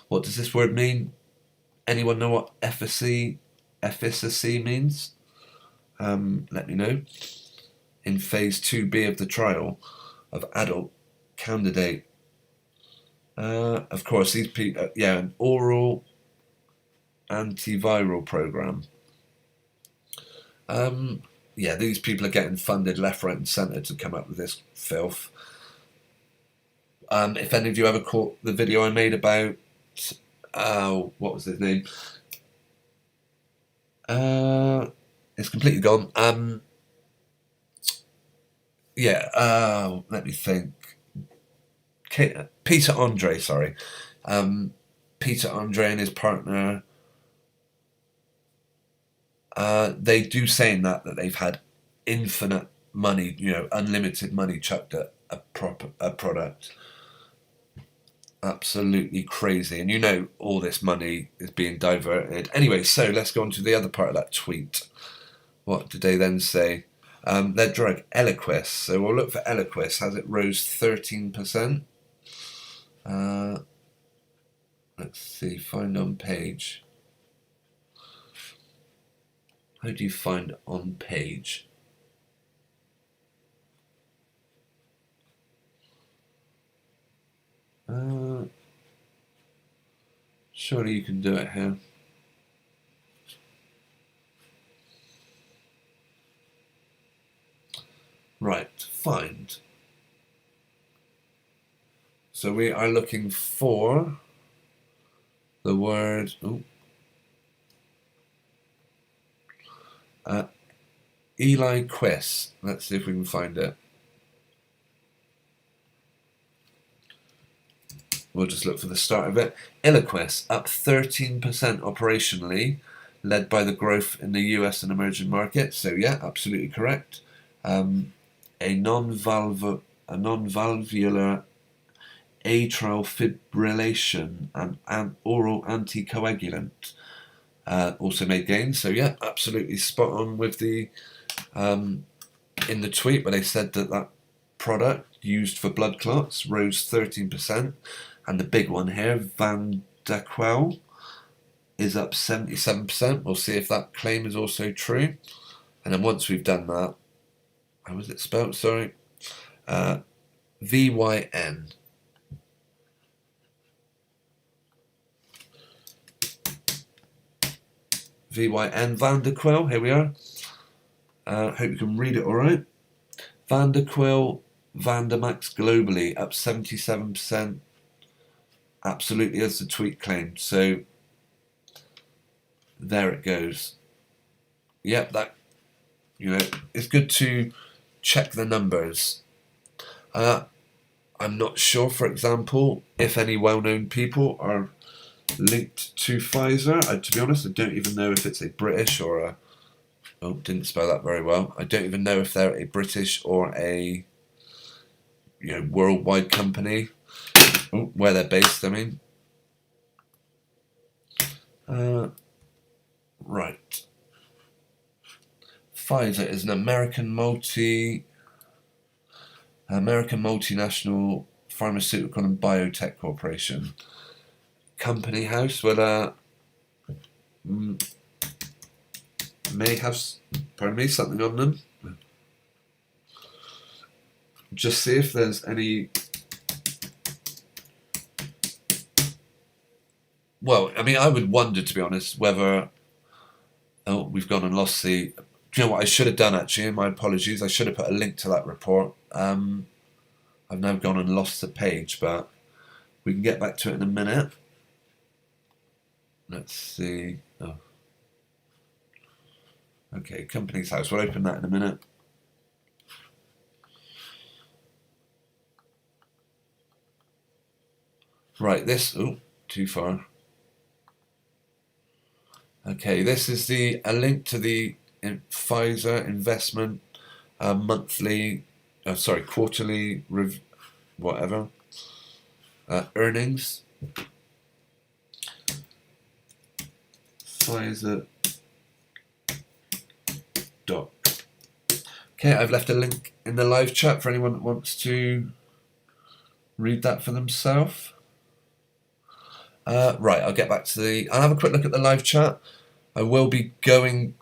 What does this word mean? Anyone know what efficacy means? Let me know. In phase 2B of the trial of adult candidate. Of course, these people, an oral antiviral program. These people are getting funded left, right, and centre to come up with this filth. If any of you ever caught the video I made about, what was his name? It's completely gone. Let me think. Peter Andre, sorry. Peter Andre and his partner, they do say in that they've had infinite money, unlimited money chucked at a product. Absolutely crazy. And all this money is being diverted. Anyway, so let's go on to the other part of that tweet. What did they then say? Their drug, Eliquis. So we'll look for Eliquis. Has it rose 13%? Let's see, find on page. How do you find on page? Surely you can do it here. Right, find. So we are looking for the word Eli Quiss. Let's see if we can find it. We'll just look for the start of it. Eliquis up 13% operationally, led by the growth in the US and emerging markets. So yeah, absolutely correct. A non-valvular atrial fibrillation and oral anticoagulant also made gains. So yeah, absolutely spot on with the in the tweet where they said that product used for blood clots rose 13%. And the big one here, Vandaquel, is up 77%. We'll see if that claim is also true. And then once we've done that, how was it spelled? Sorry. VYN. VYN Vandaquel, here we are. Hope you can read it all right. Vandaquel, Vandamax globally, up 77%. Absolutely, as the tweet claimed. So there it goes. Yep, that, it's good to check the numbers. I'm not sure, for example, if any well-known people are linked to Pfizer. To be honest, I don't even know if it's a British or a... Oh, didn't spell that very well. I don't even know if they're a British or a worldwide company. Where they're based, I mean. Right. Pfizer is an American multinational pharmaceutical and biotech corporation. Company house will may have, something on them. Just see if there's any. Well, I mean, I would wonder, to be honest, whether... Oh, we've gone and lost the... Do you know what I should have done, actually? My apologies. I should have put a link to that report. I've now gone and lost the page, but we can get back to it in a minute. Let's see. Oh. Okay, company's house. We'll open that in a minute. Right, this... Oh, too far. Okay, this is a link to the Pfizer investment quarterly earnings. Pfizer doc. Okay, I've left a link in the live chat for anyone that wants to read that for themselves. Right, I'll get back to I'll have a quick look at the live chat. I will be going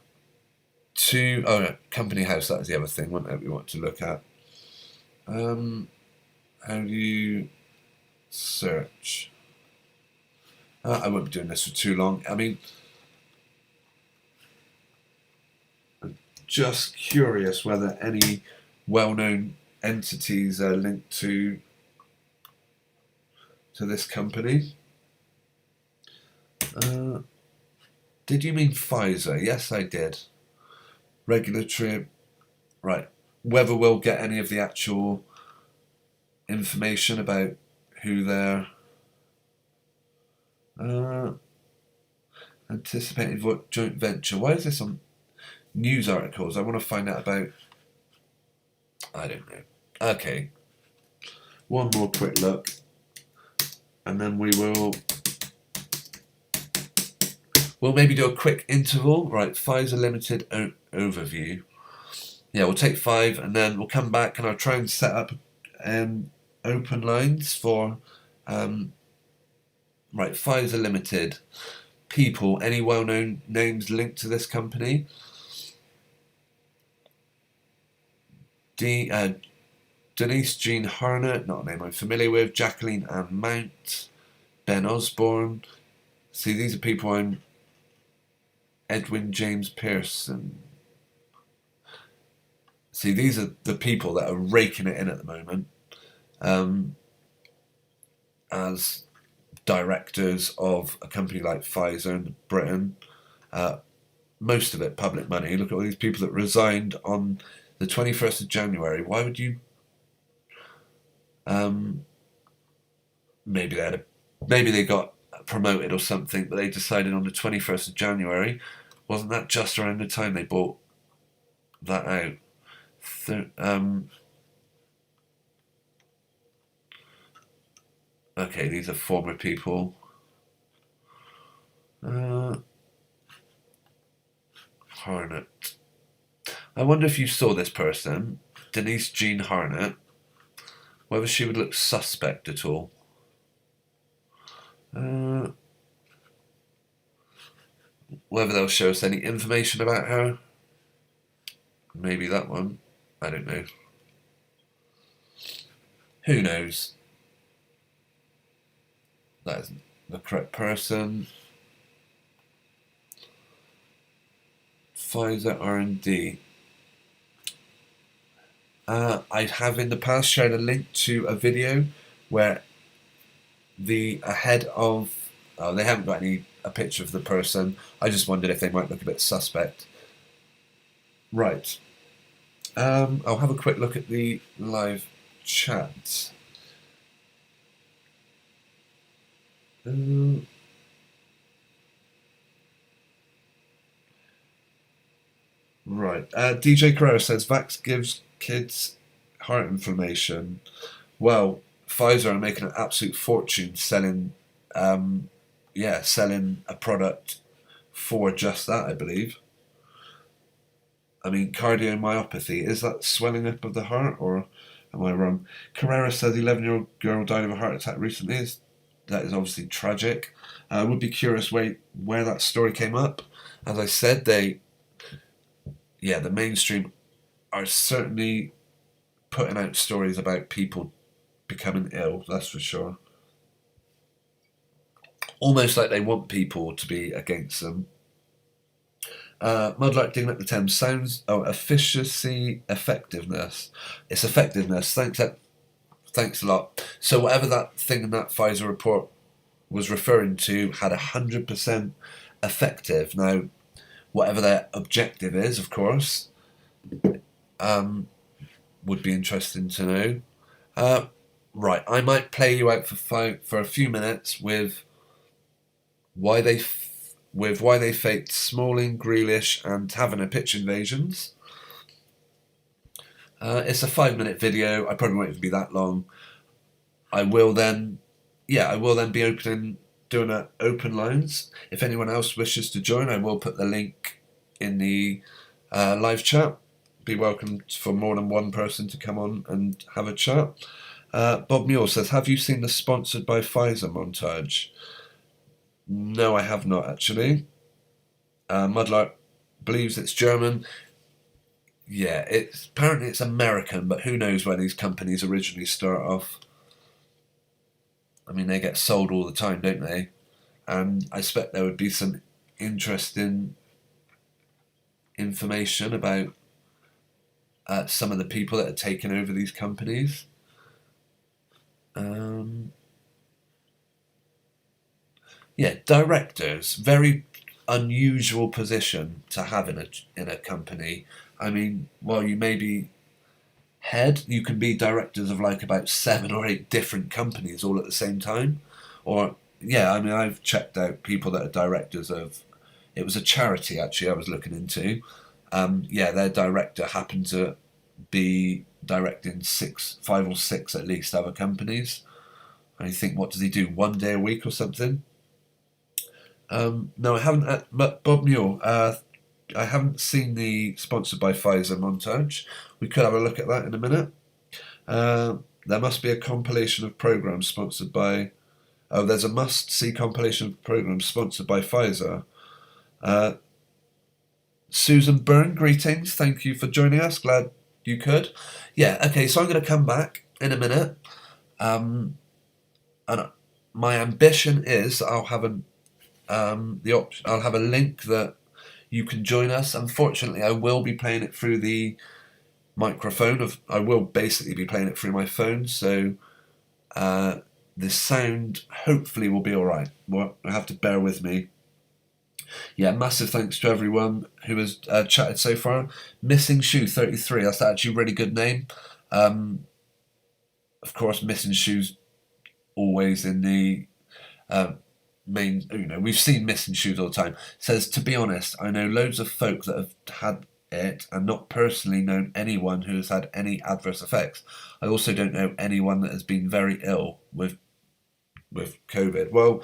to... Oh no, company house, that was the other thing, wasn't it, we want to look at. How do you search? I won't be doing this for too long. I mean, I'm just curious whether any well-known entities are linked to this company. Did you mean Pfizer? Yes, I did. Regulatory... Right. Whether we'll get any of the actual information about who they're... anticipated joint venture. Why is this on news articles? I want to find out about... I don't know. Okay. One more quick look. And then we will... We'll maybe do a quick interval. Right, Pfizer Limited overview. Yeah, we'll take 5 and then we'll come back and I'll try and set up open lines for... right, Pfizer Limited. People, any well-known names linked to this company? Denise Jean Harnett, not a name I'm familiar with. Jacqueline Ann Mount. Ben Osborne. See, these are people I'm... Edwin James Pearson. See, these are the people that are raking it in at the moment as directors of a company like Pfizer in Britain. most of it public money. Look at all these people that resigned on the 21st of January. Why would you? Maybe they got promoted or something, but they decided on the 21st of January. Wasn't that just around the time they bought that out? Okay, these are former people. Harnett. I wonder if you saw this person, Denise Jean Harnett, whether she would look suspect at all. Whether they'll show us any information about her. Maybe that one. I don't know. Who knows? That isn't the correct person. Pfizer R&D. I have in the past shared a link to a video where the head of... Oh, they haven't got a picture of the person. I just wondered if they might look a bit suspect. Right. I'll have a quick look at the live chat. Right. DJ Carrera says Vax gives kids heart inflammation. Well, Pfizer are making an absolute fortune selling a product for just that, I believe. I mean, cardiomyopathy, is that swelling up of the heart, or am I wrong? Carrera says 11-year-old girl died of a heart attack recently. That is obviously tragic. I would be curious where that story came up. As I said, the mainstream are certainly putting out stories about people becoming ill, that's for sure. Almost like they want people to be against them. Mudlark digging up the Thames sounds... Oh, efficiency, effectiveness. It's effectiveness. Thanks a lot. So whatever that thing in that Pfizer report was referring to had 100% effective. Now, whatever their objective is, of course, would be interesting to know. Right, I might play you out for a few minutes with why they faked Smalling, Grealish and Taverner pitch invasions. It's a 5-minute video. I probably won't even be that long. I will then be doing open lines. If anyone else wishes to join, I will put the link in the live chat. Be welcome for more than one person to come on and have a chat. Bob Muir says, have you seen the sponsored by Pfizer montage? No, I have not actually. Mudlark believes it's German. Yeah, apparently it's American, but who knows where these companies originally start off. I mean, they get sold all the time, don't they? And I expect there would be some interesting information about some of the people that are taking over these companies. Directors, very unusual position to have in a company. I mean, while you may be head, you can be directors of like about 7 or 8 different companies all at the same time. Or I've checked out people that are directors of... It was a charity actually I was looking into. Their director happened to be directing 5 or 6 at least other companies. And you think, what does he do? 1 day a week or something? No, I haven't. But Bob Muir, I haven't seen the sponsored by Pfizer montage. We could have a look at that in a minute. There must be a compilation of programs sponsored by... Oh, there's a must-see compilation of programs sponsored by Pfizer. Susan Byrne, greetings. Thank you for joining us. Glad you could. Yeah, okay, so I'm going to come back in a minute. And my ambition is I'll have I'll have a link that you can join us. Unfortunately, I will be playing it through the microphone. I will basically be playing it through my phone, so the sound hopefully will be all right. Well, you'll have to bear with me. Yeah, massive thanks to everyone who has chatted so far. Missing Shoe 33, that's actually a really good name. Of course, Missing Shoe's always in the main, we've seen Missing Shoes all the time. Says, to be honest, I know loads of folk that have had it and not personally known anyone who has had any adverse effects. I also don't know anyone that has been very ill with COVID. Well,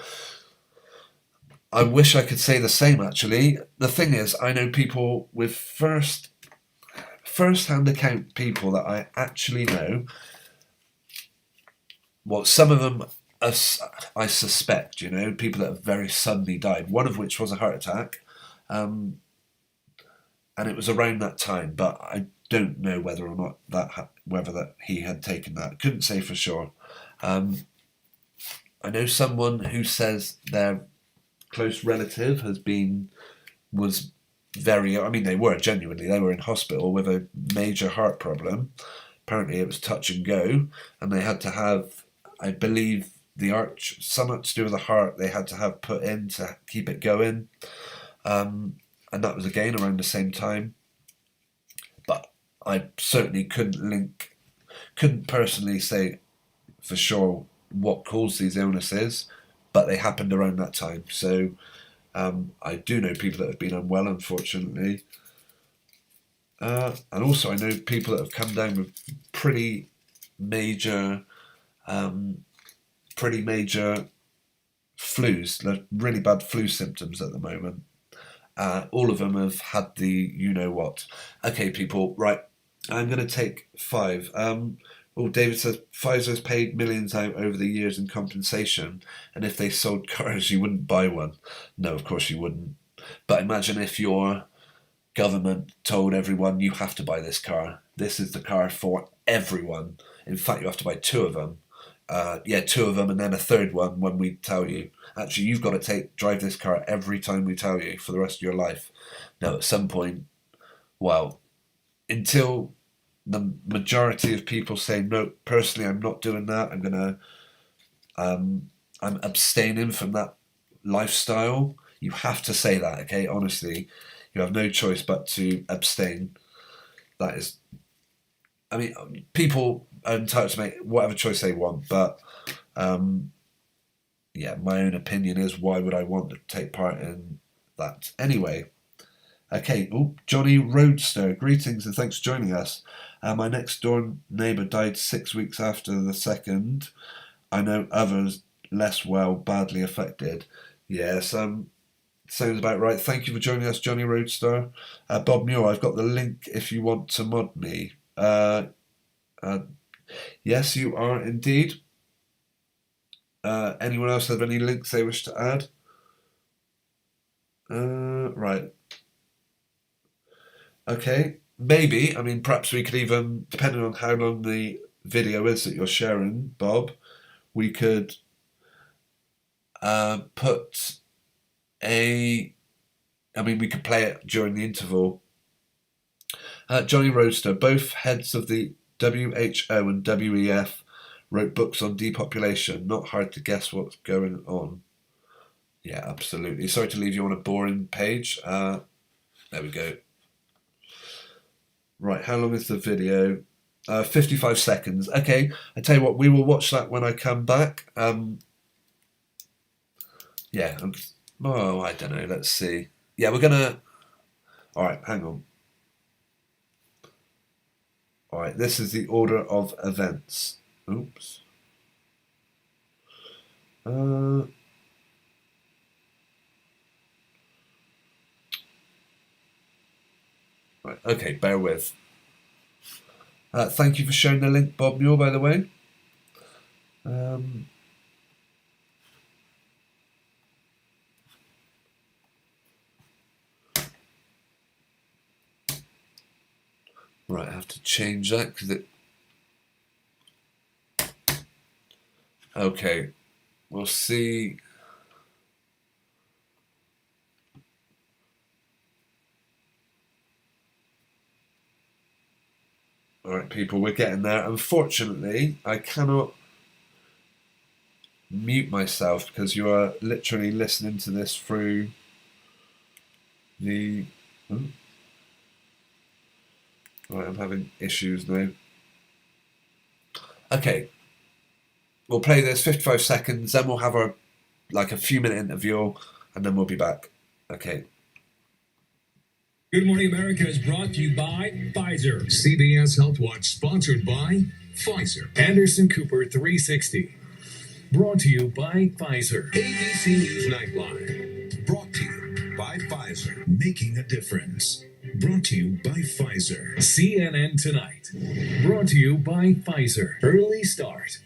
I wish I could say the same, actually. The thing is, I know people with first-hand account people that I actually know. Well, some of them I suspect, people that have very suddenly died, one of which was a heart attack, and it was around that time, but I don't know whether or not that he had taken that. Couldn't say for sure. I know someone who says their close relative was very, they were in hospital with a major heart problem. Apparently it was touch and go, and they had to have, I believe, something to do with the heart they had to have put in to keep it going. And that was again around the same time. But I certainly couldn't personally say for sure what caused these illnesses, but they happened around that time. So I do know people that have been unwell, unfortunately. And also I know people that have come down with pretty major flus, like really bad flu symptoms at the moment. All of them have had the you-know-what. Okay, people, right, I'm going to take 5. David says, Pfizer's paid millions out over the years in compensation, and if they sold cars, you wouldn't buy one. No, of course you wouldn't. But imagine if your government told everyone, you have to buy this car. This is the car for everyone. In fact, you have to buy 2 of them. 2 of them, and then a third one when we tell you, actually, you've got to drive this car every time we tell you for the rest of your life. Now, at some point, well, until the majority of people say, no, personally, I'm not doing that. I'm abstaining from that lifestyle. You have to say that, okay? Honestly, you have no choice but to abstain. That is, people are entitled to make whatever choice they want, but my own opinion is, why would I want to take part in that anyway? Okay, Johnny Roadster, greetings and thanks for joining us. My next door neighbour died 6 weeks after the second. I know others less well, badly affected. Yes, sounds about right. Thank you for joining us, Johnny Roadster. Bob Muir, I've got the link if you want to mod me. Yes, you are indeed. Anyone else have any links they wish to add? Right. Okay. Maybe. Perhaps we could even, depending on how long the video is that you're sharing, Bob, we could put we could play it during the interval. Johnny Roadster, both heads of the WHO and WEF wrote books on depopulation. Not hard to guess what's going on. Yeah, absolutely. Sorry to leave you on a boring page. There we go. Right, how long is the video? 55 seconds. Okay, I tell you what, we will watch that when I come back. I don't know, let's see. Yeah, we're gonna... Alright, hang on. Alright, this is the order of events. Oops. Right, okay, bear with. Thank you for sharing the link, Bob Muir, by the way. Right, I have to change that because it... Okay, we'll see... Alright, people, we're getting there. Unfortunately, I cannot mute myself because you are literally listening to this through the... Right, I'm having issues now. Okay. We'll play this 55 seconds, then we'll have a few minute interview, and then we'll be back. Okay. Good Morning America is brought to you by Pfizer. CBS Health Watch sponsored by Pfizer. Anderson Cooper 360. Brought to you by Pfizer. ABC News Nightline. Brought to you by Pfizer. Making a difference. Brought to you by Pfizer. CNN Tonight. Brought to you by Pfizer. Early Start.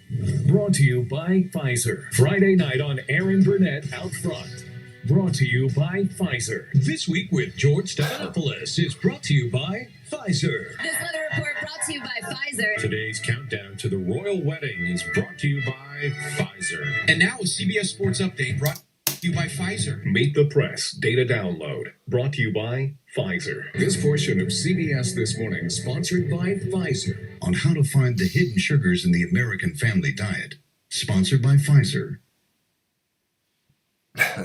Brought to you by Pfizer. Friday night on Aaron Burnett Out Front. Brought to you by Pfizer. This Week with George Stephanopoulos is brought to you by Pfizer. This weather report brought to you by Pfizer. Today's countdown to the royal wedding is brought to you by Pfizer. And now a CBS Sports Update brought to you by Pfizer. Meet the Press Data Download brought to you by Pfizer. This portion of CBS This Morning sponsored by Pfizer. On how to find the hidden sugars in the American family diet. Sponsored by Pfizer.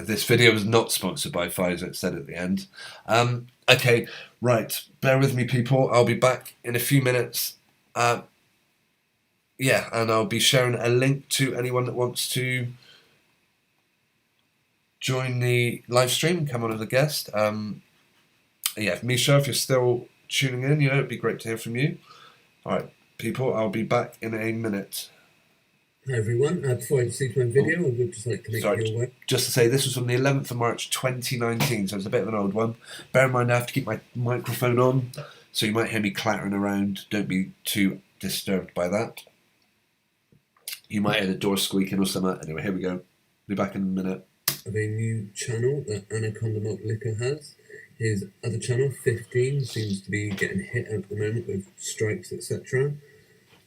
This video was not sponsored by Pfizer, it said at the end. Okay, right. Bear with me, people. I'll be back in a few minutes. Yeah, and I'll be sharing a link to anyone that wants to join the live stream and come on as a guest. Yeah, Michelle, if you're still tuning in, it'd be great to hear from you. All right, people, I'll be back in a minute. Hi everyone, before I see my video, I would just like to make you aware. Just to say, this was from the 11th of March 2019, so it's a bit of an old one. Bear in mind I have to keep my microphone on, so you might hear me clattering around. Don't be too disturbed by that. You might hear the door squeaking or something. Anyway, here we go. Be back in a minute. Of a new channel that Anaconda Malt Liquor has. His other channel, 15, seems to be getting hit at the moment with strikes, etc.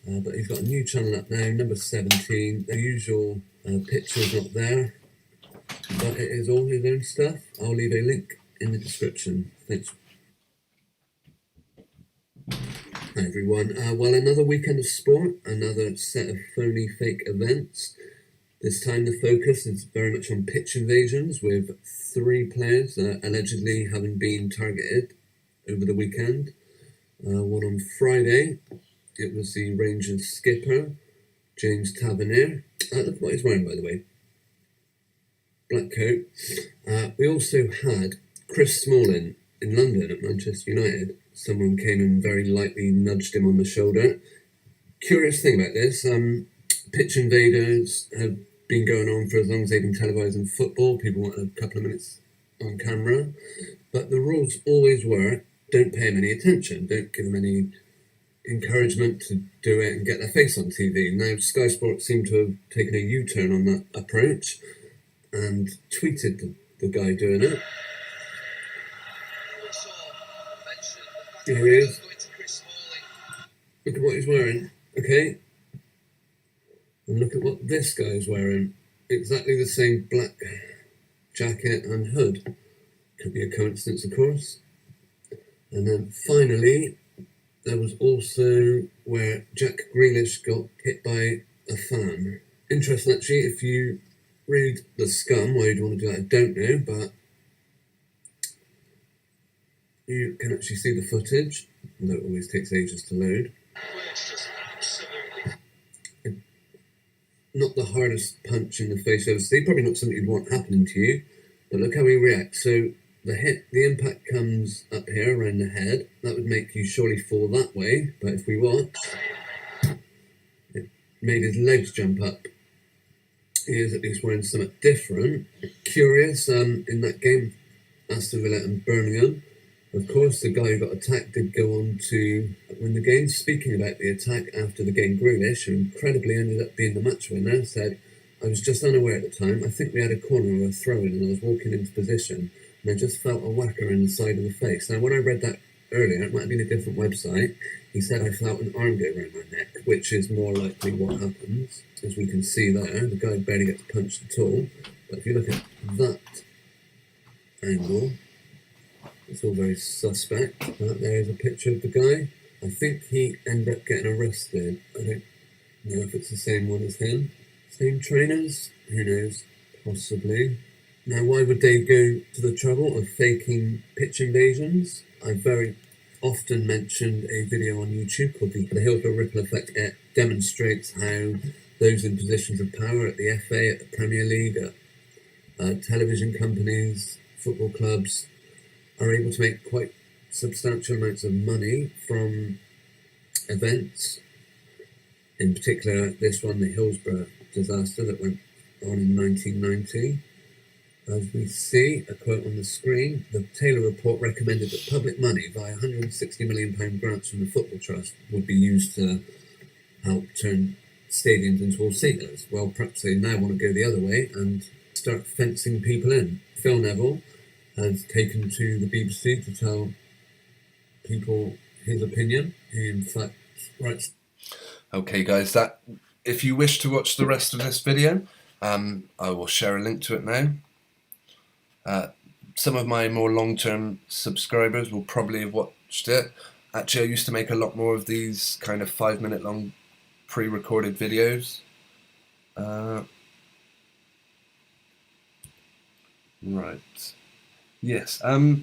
But he's got a new channel up now, number 17. The usual picture is not there, but it is all his own stuff. I'll leave a link in the description. Thanks. Hi everyone. Well, another weekend of sport, another set of phony fake events. This time the focus is very much on pitch invasions, with 3 players allegedly having been targeted over the weekend. One on Friday. It was the Rangers skipper, James Tavernier. Look at what he's wearing, by the way. Black coat. We also had Chris Smalling in London at Manchester United. Someone came and very lightly nudged him on the shoulder. Curious thing about this, pitch invaders have been going on for as long as they've been televising football. People want a couple of minutes on camera. But the rules always were, don't pay them any attention, don't give them any encouragement to do it and get their face on TV. Now Sky Sports seem to have taken a U-turn on that approach and tweeted the guy doing it. Here he is. Look at what he's wearing. Okay. And look at what this guy's wearing. Exactly the same black jacket and hood. Could be a coincidence, of course. And then finally, there was also where Jack Grealish got hit by a fan. Interesting, actually, if you read The Scum, why you'd want to do that, I don't know, but you can actually see the footage, although it always takes ages to load. Not the hardest punch in the face ever seen, probably not something you'd want happening to you, but look how he reacts. So the impact comes up here around the head. That would make you surely fall that way. But if we watch, it made his legs jump up. He is at least wearing something different. Curious, in that game, Aston Villa and Birmingham, of course, the guy who got attacked did go on to win the game. Speaking about the attack after the game, Grealish, who incredibly ended up being the match winner, said, "I was just unaware at the time. I think we had a corner or a throw-in and I was walking into position. And I just felt a whacker in the side of the face." Now, when I read that earlier, it might have been a different website. He said, "I felt an arm go around my neck," which is more likely what happens. As we can see there, the guy barely gets punched at all. But if you look at that angle, it's all very suspect. There's a picture of the guy. I think he ended up getting arrested. I don't know if it's the same one as him. Same trainers? Who knows? Possibly. Now, why would they go to the trouble of faking pitch invasions? I very often mentioned a video on YouTube called the Hillsborough Ripple Effect. It demonstrates how those in positions of power at the FA, at the Premier League, at television companies, football clubs, are able to make quite substantial amounts of money from events. In particular, this one, the Hillsborough disaster that went on in 1990. As we see, a quote on the screen, the Taylor report recommended that public money via £160 million grants from the Football Trust would be used to help turn stadiums into all-seaters. Well, perhaps they now want to go the other way and start fencing people in. Phil Neville has taken to the BBC to tell people his opinion. He, in fact, writes... Okay, guys, that if you wish to watch the rest of this video, I will share a link to it now. Some of my more long-term subscribers will probably have watched it. Actually, I used to make a lot more of these kind of 5-minute long pre-recorded videos. Right. Yes. Yeah,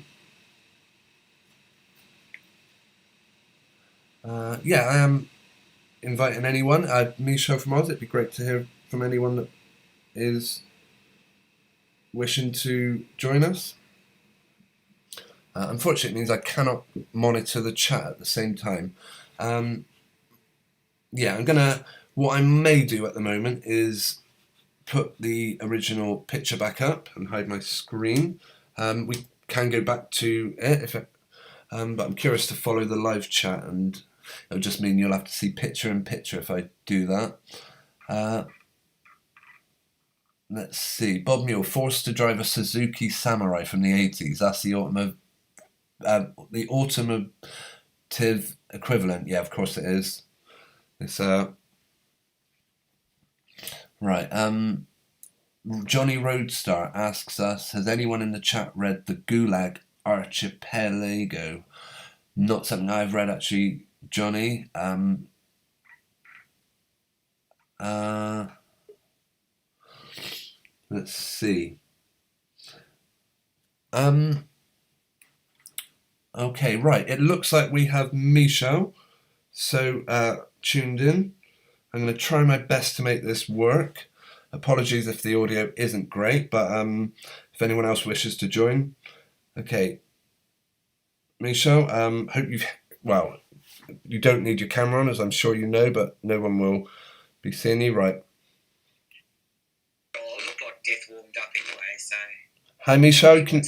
I am inviting anyone. Michelle From Aus. It'd be great to hear from anyone that is wishing to join us. Unfortunately, it means I cannot monitor the chat at the same time. Yeah, what I may do at the moment is put the original picture back up and hide my screen. We can go back to it, but I'm curious to follow the live chat, and it'll just mean you'll have to see picture in picture if I do that. Let's see. Bob Mule, forced to drive a Suzuki Samurai from the 80s. That's the automotive equivalent. Yeah, of course it is. It's right. Johnny Roadstar asks us, has anyone in the chat read the Gulag Archipelago? Not something I've read, actually, Johnny. Let's see. Okay, right. It looks like we have Michelle tuned in. I'm going to try my best to make this work. Apologies if the audio isn't great, but if anyone else wishes to join. Okay. Michelle, hope you don't need your camera on, as I'm sure you know, but no one will be seeing you, right? Oh, it looked like death warmed up anyway, so... Hi, Michelle. Can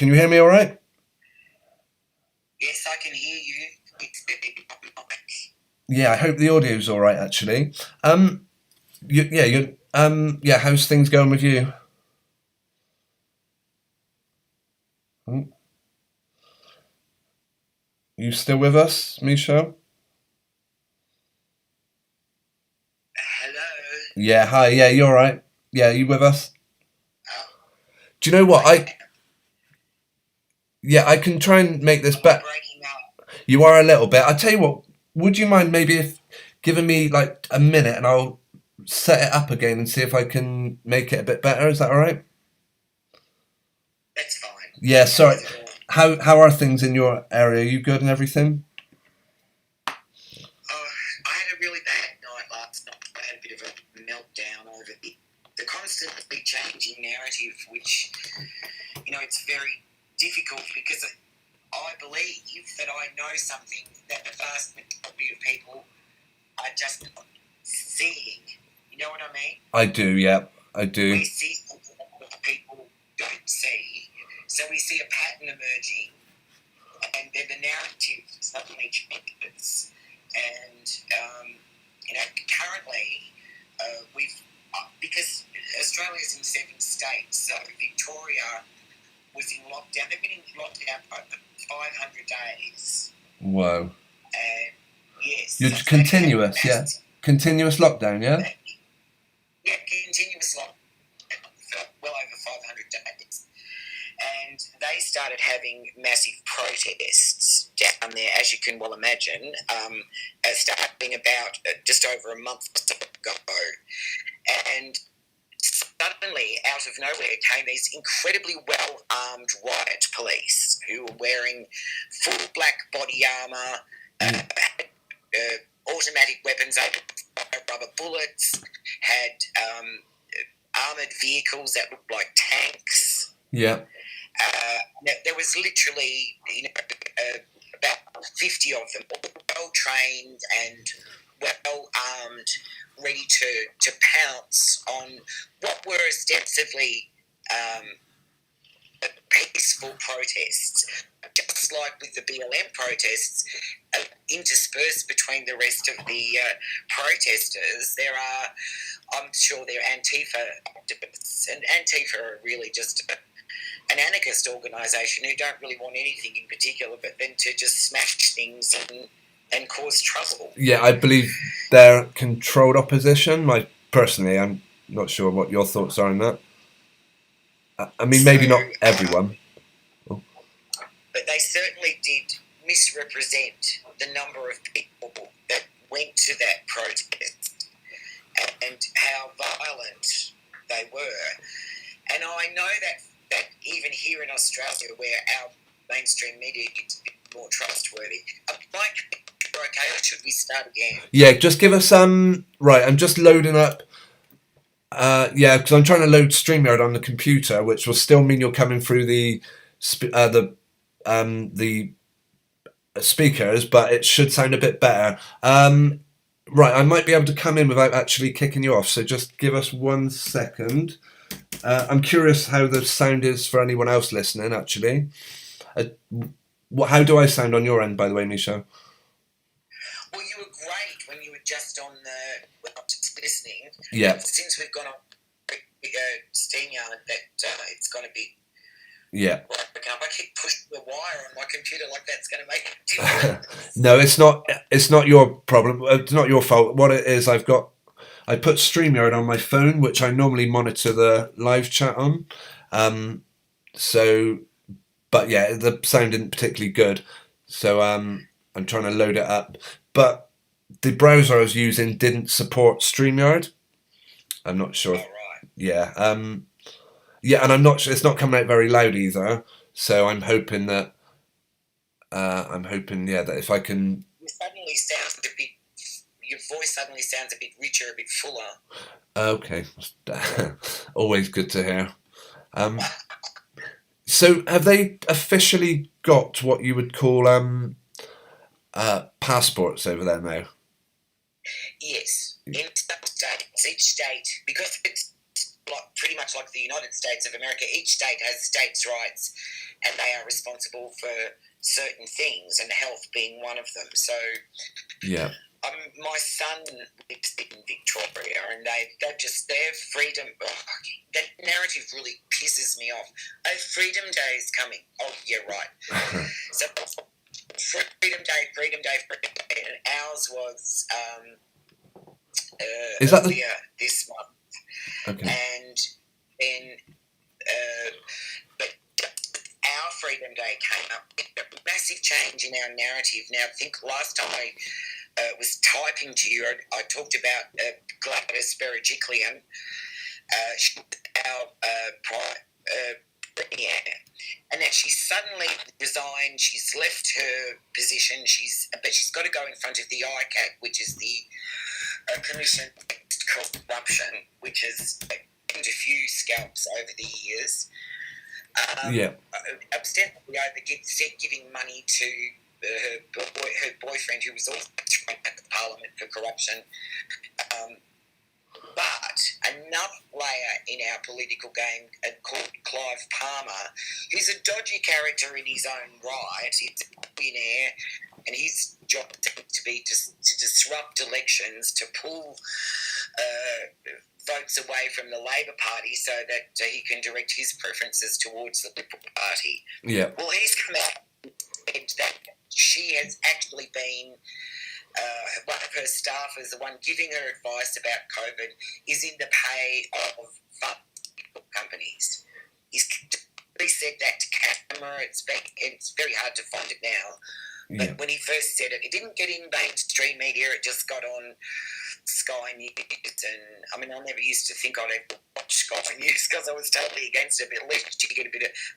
you hear me all right? Yes, I can hear you. It's yeah, I hope the audio's all right, actually. How's things going with you? You still with us, Michelle? Hello? Yeah, hi, yeah, you all right? Yeah, you with us? Do you know what? I can try and make this better. You are a little bit. I tell you what, would you mind maybe giving me like a minute and I'll set it up again and see if I can make it a bit better? Is that all right? That's fine. Yeah, sorry. How are things in your area? Are you good and everything? I had a really bad night last night. I had a bit of a meltdown over the constantly changing narrative, which, it's very difficult because I believe that I know something that the vast majority of people are just not seeing. You know what I mean? I do, yeah, I do. We see something that people don't see. So we see a pattern emerging, and then the narrative suddenly changes. And, currently, because Australia's in 7 states, so Victoria was in lockdown. They've been in lockdown for 500 days. Whoa. Yes. You're continuous, yeah? Continuous lockdown, yeah? Yeah, continuous lockdown for well over 500 days. And they started having massive protests down there, as you can well imagine, starting about just over a month ago. And suddenly suddenly, out of nowhere, came these incredibly well-armed riot police who were wearing full black body armour, automatic weapons, rubber bullets, had armoured vehicles that looked like tanks. Yeah. There was literally, about 50 of them, all well trained and well armed, ready to pounce on what were ostensibly peaceful protests. Just like with the BLM protests, interspersed between the rest of the protesters, I'm sure there are Antifa activists, and Antifa are really just an anarchist organisation who don't really want anything in particular but then to just smash things and cause trouble. Yeah, I believe they're controlled opposition. Personally, I'm not sure what your thoughts are on that. I mean, maybe not everyone. But they certainly did misrepresent the number of people that went to that protest and how violent they were. And I know that even here in Australia, where our mainstream media is a bit more trustworthy, okay, should we start again? Yeah, just give us right, I'm just loading up. Because I'm trying to load StreamYard on the computer, which will still mean you're coming through the speakers, but it should sound a bit better. Right, I might be able to come in without actually kicking you off, so just give us 1 second. I'm curious how the sound is for anyone else listening, actually. How do I sound on your end, by the way, Michelle? Well, you were great when you were just on just listening. Yeah. And since we've gone on StreamYard, that it's going to be. Yeah. Well, I keep pushing the wire on my computer like that's going to make a difference. No, it's not. It's not your problem. It's not your fault. What it is, I put StreamYard on my phone, which I normally monitor the live chat on. But yeah, the sound isn't particularly good. So I'm trying to load it up. But the browser I was using didn't support StreamYard. I'm not sure. Oh, right. Yeah. Yeah, and I'm not sure. It's not coming out very loud either. So I'm hoping that. That if I can. Your voice suddenly sounds a bit richer, a bit fuller. Okay. Always good to hear. So have they officially got what you would call passports over there now? Yes. In some states, each state, because it's pretty much like the United States of America, each state has states' rights and they are responsible for certain things, and health being one of them. So yeah. My son lives in Victoria, and their freedom. That narrative really pisses me off. Oh, Freedom Day is coming. Oh, yeah, right. So Freedom Day, and ours was is that earlier this month. Okay. And then, but our Freedom Day came up. A massive change in our narrative. Now, I think last time I was typing to you, I talked about Gladys Berejiklian, our premier, and that she suddenly resigned. She's left her position. But she's got to go in front of the ICAC, which is the Commission Against Corruption, which has gained a few scalps over the years. Ostensibly over giving money to her boyfriend, who was also thrown at the Parliament for corruption. But another player in our political game called Clive Palmer, who's a dodgy character in his own right. He's a billionaire, and his job seems to be to disrupt elections, to pull votes away from the Labor Party so that he can direct his preferences towards the Liberal Party. Yeah. Well, he's come out and said that she has actually been, one of her staffers, the one giving her advice about COVID, is in the pay of pharmaceutical companies. He said that to camera. It's very hard to find it now. Yeah. But when he first said it, it didn't get in mainstream media. It just got on Sky News, and I mean, I never used to think I'd ever watch Sky News because I was totally against it. But at least you get a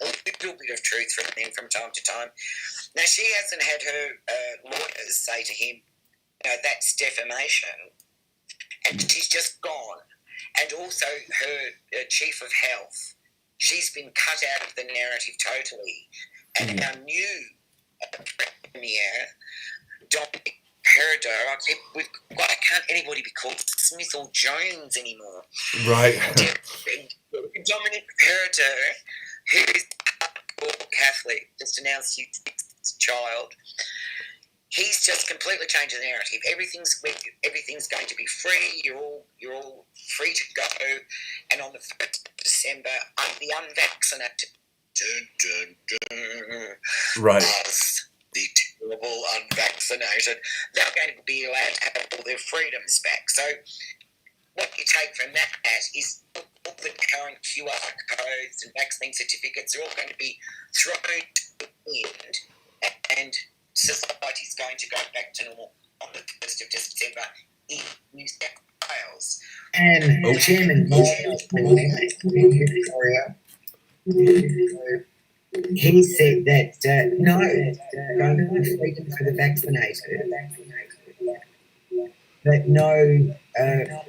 little bit of truth from them from time to time. Now she hasn't had her lawyers say to him, that's defamation, and she's just gone. And also her chief of health, she's been cut out of the narrative totally. And our new premier, Dominic Peredo, why can't anybody be called Smith or Jones anymore? Right. Dominic Peredo, who is Catholic, just announced his sixth child. He's just completely changed the narrative. Everything's going to be free. You're all free to go. And on the 1st of December, the unvaccinated, Right. us, the terrible unvaccinated, they're going to be allowed to have all their freedoms back. So what you take from that is all the current QR codes and vaccine certificates are all going to be thrown to the wind, and society's going to go back to normal on the 1st of December in New South Wales. And Chairman Victoria, he said that no freedom for the vaccinated, but no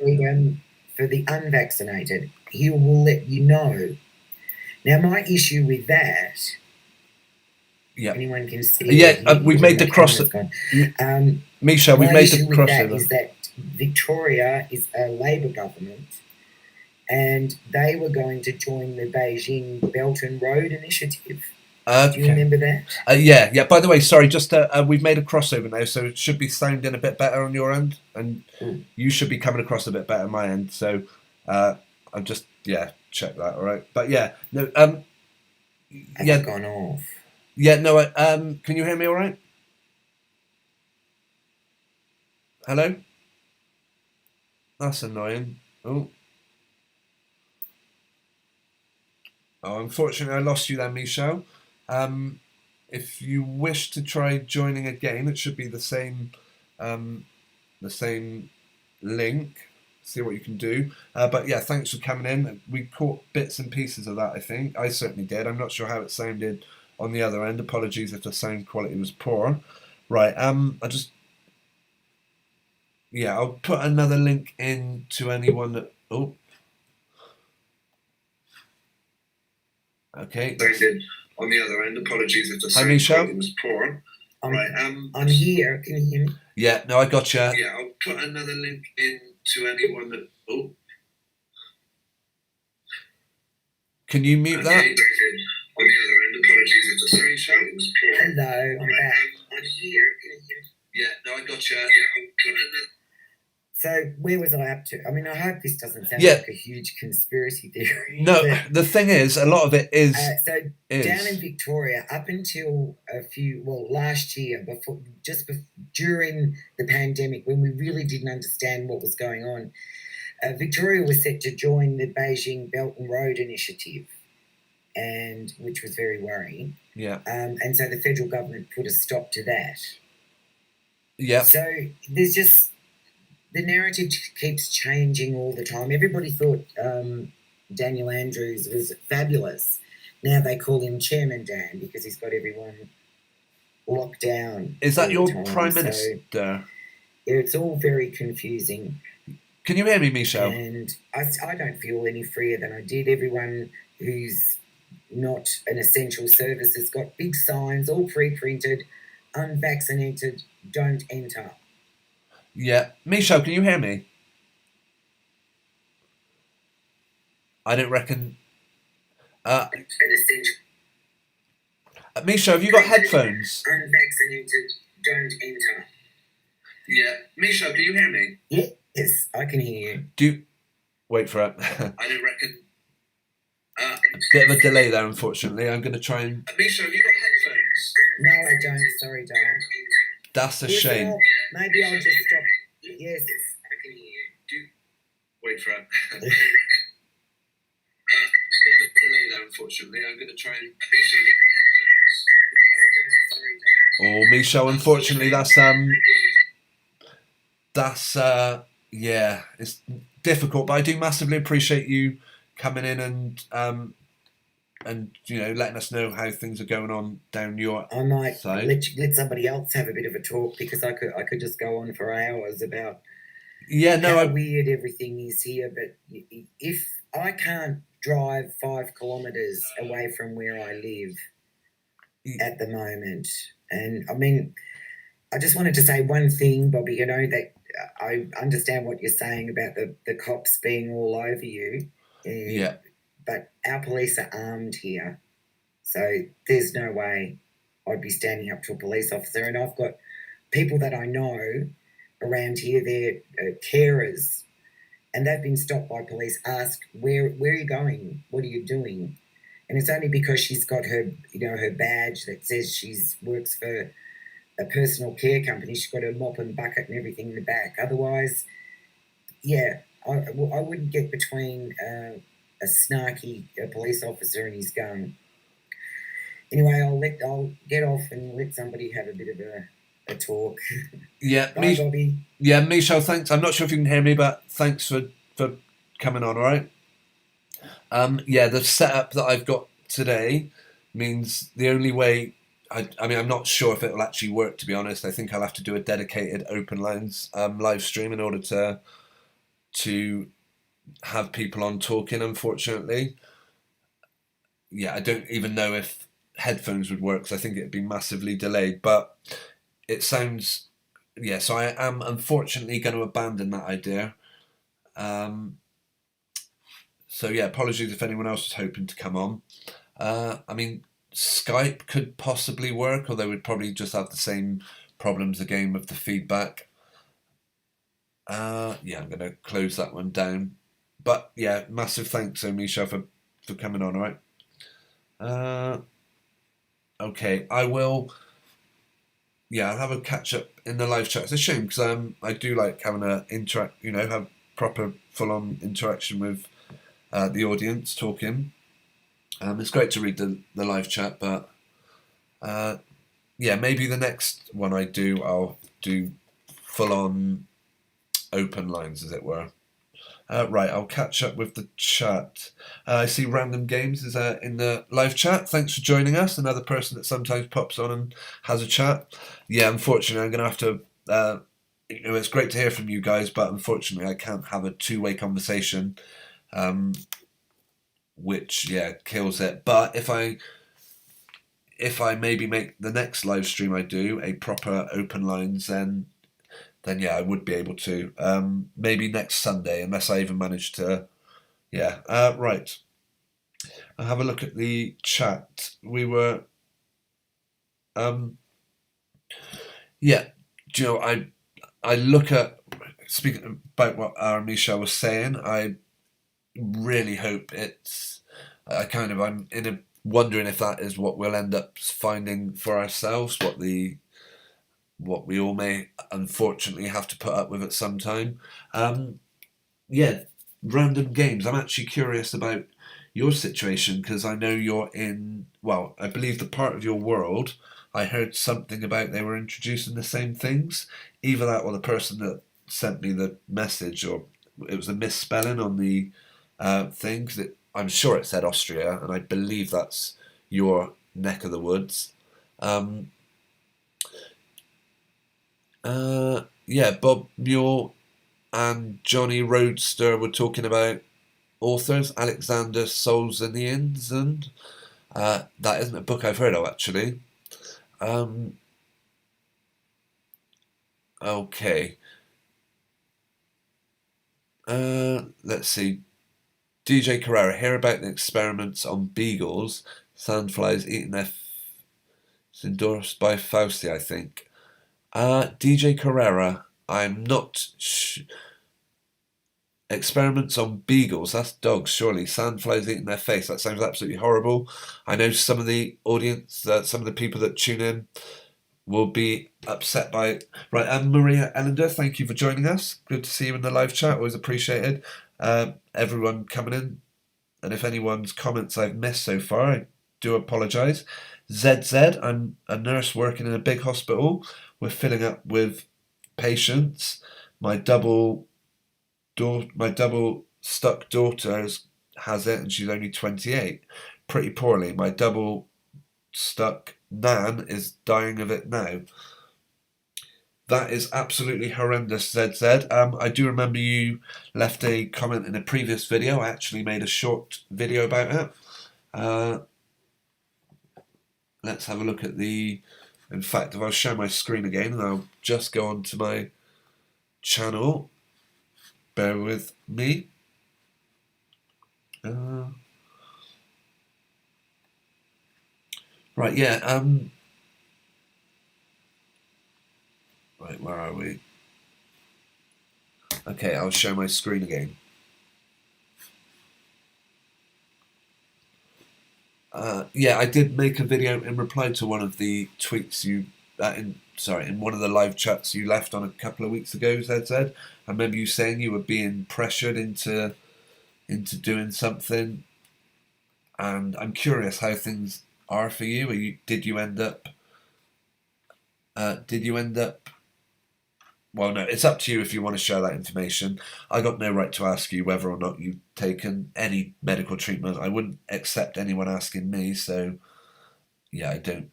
freedom for the unvaccinated. He will let you know. Now, my issue with that. Yeah. Anyone can see. Yeah, we've made the cross. Michelle, we've made the crossover. Is that Victoria is a Labor government, and they were going to join the Beijing Belt and Road Initiative. Do you remember that? Yeah. By the way, sorry, just we've made a crossover now, so it should be sounding a bit better on your end, and you should be coming across a bit better on my end. So I'll just check that. All right, but no, I've gone off. Yeah, no. Can you hear me all right? Hello? That's annoying. Oh, unfortunately, I lost you there, Michelle. If you wish to try joining again, it should be the same link. See what you can do. But yeah, thanks for coming in. We caught bits and pieces of that, I think. I certainly did. I'm not sure how it sounded on the other end. Apologies if the sound quality was poor. Right, I'll put another link in to anyone that... Oh. Okay. On the other end, apologies if the sound quality was poor. I'm here. Can you hear me? Yeah, no, I got you. Yeah, I'll put another link in to anyone that... Oh. Can you mute that? On the other end, apologies if the sound was poor. Hello, I'm back. I'm here. Can you hear me? Yeah, no, I got you. Yeah, I'll put another... So where was I up to? I mean, I hope this doesn't sound like a huge conspiracy theory. No, the thing is, a lot of it is... down in Victoria, up until last year, during the pandemic, when we really didn't understand what was going on, Victoria was set to join the Beijing Belt and Road Initiative, and which was very worrying. Yeah. And so the federal government put a stop to that. Yeah. So there's just... The narrative keeps changing all the time. Everybody thought Daniel Andrews was fabulous. Now they call him Chairman Dan because he's got everyone locked down. Is that your Prime Minister? So, it's all very confusing. Can you hear me, Michelle? And I don't feel any freer than I did. Everyone who's not an essential service has got big signs, all pre-printed, unvaccinated, don't enter. Yeah. Michelle, can you hear me? I don't reckon... Michelle, have you got headphones? Unvaccinated, don't enter. Yeah. Michelle, can you hear me? Yes, I can hear you. Wait for it. I don't reckon... Bit of a delay there, unfortunately. I'm going to try and... Misha, have you got headphones? No, I don't. Sorry, darling. That's a shame. Maybe I'll just stop. Yes. I can hear you. Wait for it. Bit of a delay there, unfortunately. I'm going to try and... Oh, Michelle, unfortunately, yeah, it's difficult, but I do massively appreciate you coming in and letting us know how things are going on down your I might side. let somebody else have a bit of a talk, because I could just go on for hours about how weird everything is here. But if I can't drive 5 kilometres away from where I live at the moment, and I mean, I just wanted to say one thing, Bobby. That I understand what you're saying about the cops being all over you. Yeah. But our police are armed here, so there's no way I'd be standing up to a police officer. And I've got people that I know around here, they're carers, and they've been stopped by police, asked, where are you going? What are you doing? And it's only because she's got her badge that says she's works for a personal care company. She's got her mop and bucket and everything in the back. Otherwise, yeah, I wouldn't get between a snarky police officer and his gun. Anyway, I'll get off and let somebody have a bit of a talk. Yeah, Bye, Bobby. Yeah, Michelle, thanks. I'm not sure if you can hear me, but thanks for coming on. All right. Yeah, the setup that I've got today means the only way. I mean, I'm not sure if it will actually work, to be honest. I think I'll have to do a dedicated open lines live stream in order to have people on talking, unfortunately. Yeah, I don't even know if headphones would work, because I think it'd be massively delayed. But it sounds... Yeah, so I am unfortunately going to abandon that idea. So yeah, apologies if anyone else is hoping to come on. I mean, Skype could possibly work, although we'd probably just have the same problems again with the feedback. Yeah, I'm going to close that one down. But yeah, massive thanks, Michelle, for coming on, all right? Okay, I will... Yeah, I'll have a catch up in the live chat. It's a shame, because I do like having have proper full-on interaction with the audience talking. It's great to read the live chat, but yeah, maybe the next one I do, I'll do full-on open lines, as it were. Right, I'll catch up with the chat. I see Random Games is in the live chat. Thanks for joining us. Another person that sometimes pops on and has a chat. Yeah, unfortunately, I'm going to have to... it's great to hear from you guys, but unfortunately, I can't have a two-way conversation. Which, yeah, kills it. But if I maybe make the next live stream I do a proper open lines, then yeah, I would be able to. Maybe next Sunday, unless I even manage to... Yeah, right. I'll have a look at the chat. We were... yeah, do you know, I look at... Speaking about what Michelle was saying, I really hope it's... I'm wondering if that is what we'll end up finding for ourselves, what we all may unfortunately have to put up with at some time. Yeah, Random Games. I'm actually curious about your situation, because I know you're in... Well, I believe the part of your world, I heard something about they were introducing the same things. Either that or the person that sent me the message, or it was a misspelling on the thing, because I'm sure it said Austria, and I believe that's your neck of the woods. Yeah, Bob Muir and Johnny Roadster were talking about authors. Alexander Solzhenitsyn. That isn't a book I've heard of, actually. Okay. Let's see. DJ Carrera, hear about the experiments on beagles, sandflies eating their... It's endorsed by Fauci, I think. DJ Carrera, I'm not... Experiments on beagles, that's dogs, surely. Sandflies eating their face, that sounds absolutely horrible. I know some of the audience, some of the people that tune in will be upset by it. Right, and Maria Ellender, thank you for joining us. Good to see you in the live chat, always appreciated. Everyone coming in, and if anyone's comments I've missed so far, do apologise. ZZ, I'm a nurse working in a big hospital. We're filling up with patients. My double stuck daughter has it, and she's only 28. Pretty poorly. My double stuck nan is dying of it now. That is absolutely horrendous, ZZ. I do remember you left a comment in a previous video. I actually made a short video about it. Let's have a look at in fact, if I'll share my screen again, and I'll just go on to my channel. Bear with me. Right, yeah, right, where are we? Okay, I'll share my screen again. Yeah, I did make a video in reply to one of the tweets you, in one of the live chats you left on a couple of weeks ago, ZZ. I remember you saying you were being pressured into doing something, and I'm curious how things are for you. Did you end up? Well, no, it's up to you if you want to share that information. I got no right to ask you whether or not you've taken any medical treatment. I wouldn't accept anyone asking me, so yeah, I don't.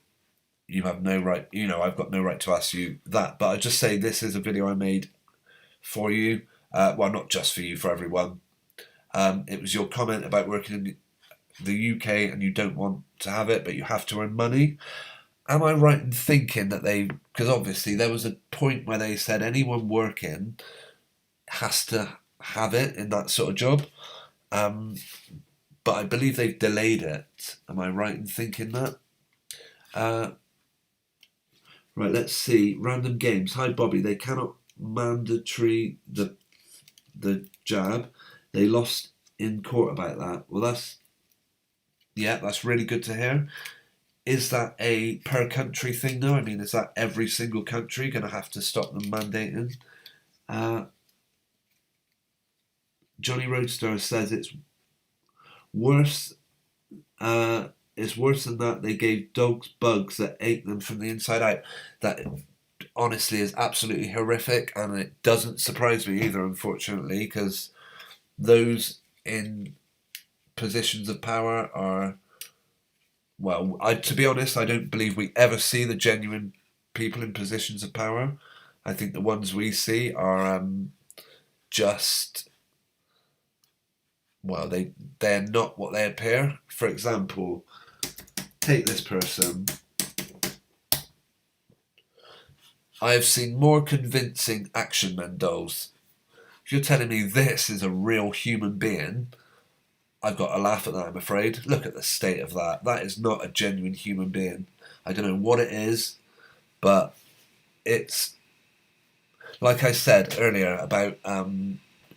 You have no right, I've got no right to ask you that. But I just say this is a video I made for you. Well, not just for you, for everyone. It was your comment about working in the UK and you don't want to have it, but you have to earn money. Am I right in thinking that because obviously there was a point where they said anyone working has to have it in that sort of job, but I believe they've delayed it. Am I right in thinking that? Right, let's see. Random games. Hi Bobby, they cannot mandatory the jab. They lost in court about that. Well, that's really good to hear. Is that a per country thing though? I mean, is that every single country going to have to stop them mandating? Johnny Roadster says it's worse. It's worse than that. They gave dogs bugs that ate them from the inside out. That honestly is absolutely horrific, and it doesn't surprise me either, unfortunately, because those in positions of power are. Well, to be honest, I don't believe we ever see the genuine people in positions of power. I think the ones we see are just, well, they're not what they appear. For example, take this person. I have seen more convincing Action Man dolls. If you're telling me this is a real human being, I've got to laugh at that, I'm afraid. Look at the state of that. That is not a genuine human being. I don't know what it is, but it's, like I said earlier about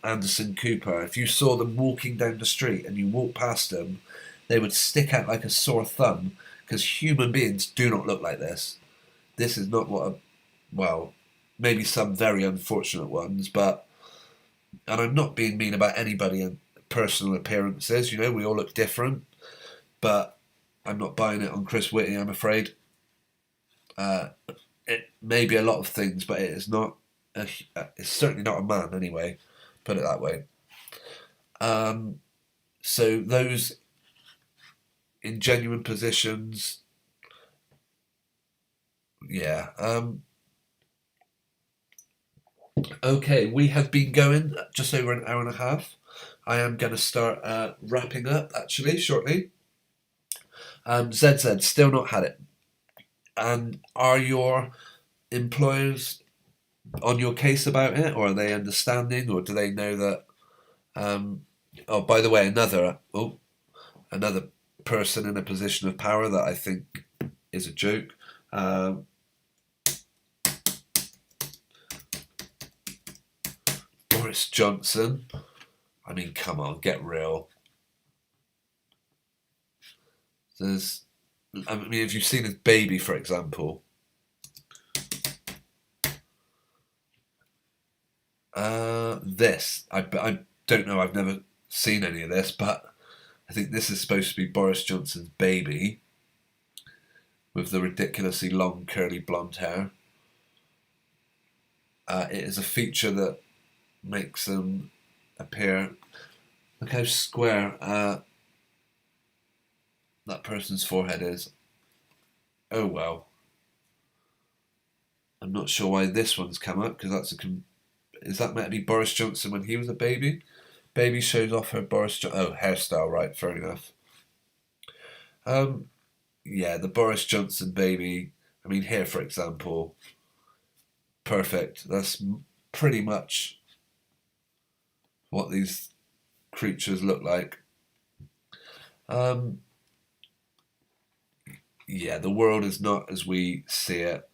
Anderson Cooper, if you saw them walking down the street and you walk past them, they would stick out like a sore thumb, because human beings do not look like this. This is not well, maybe some very unfortunate ones, but, and I'm not being mean about anybody and personal appearances, we all look different, but I'm not buying it on Chris Whitty, I'm afraid. It may be a lot of things, but it is not it's certainly not a man anyway, put it that way. So those in genuine positions, yeah. Okay, we have been going just over an hour and a half. I am going to start wrapping up, actually, shortly. ZZ, still not had it. And are your employers on your case about it, or are they understanding, or do they know that... oh, by the way, another person in a position of power that I think is a joke. Boris Johnson. I mean, come on, get real. I mean, if you've seen his baby, for example. This, I don't know, I've never seen any of this, but I think this is supposed to be Boris Johnson's baby with the ridiculously long curly blonde hair. It is a feature that makes them appear. Look how square that person's forehead is. Oh well. I'm not sure why this one's come up, because that's is that meant to be Boris Johnson when he was a baby? Baby shows off her hairstyle, right? Fair enough. Yeah, the Boris Johnson baby. I mean, here for example, perfect. That's pretty much what these creatures look like. Yeah, the world is not as we see it.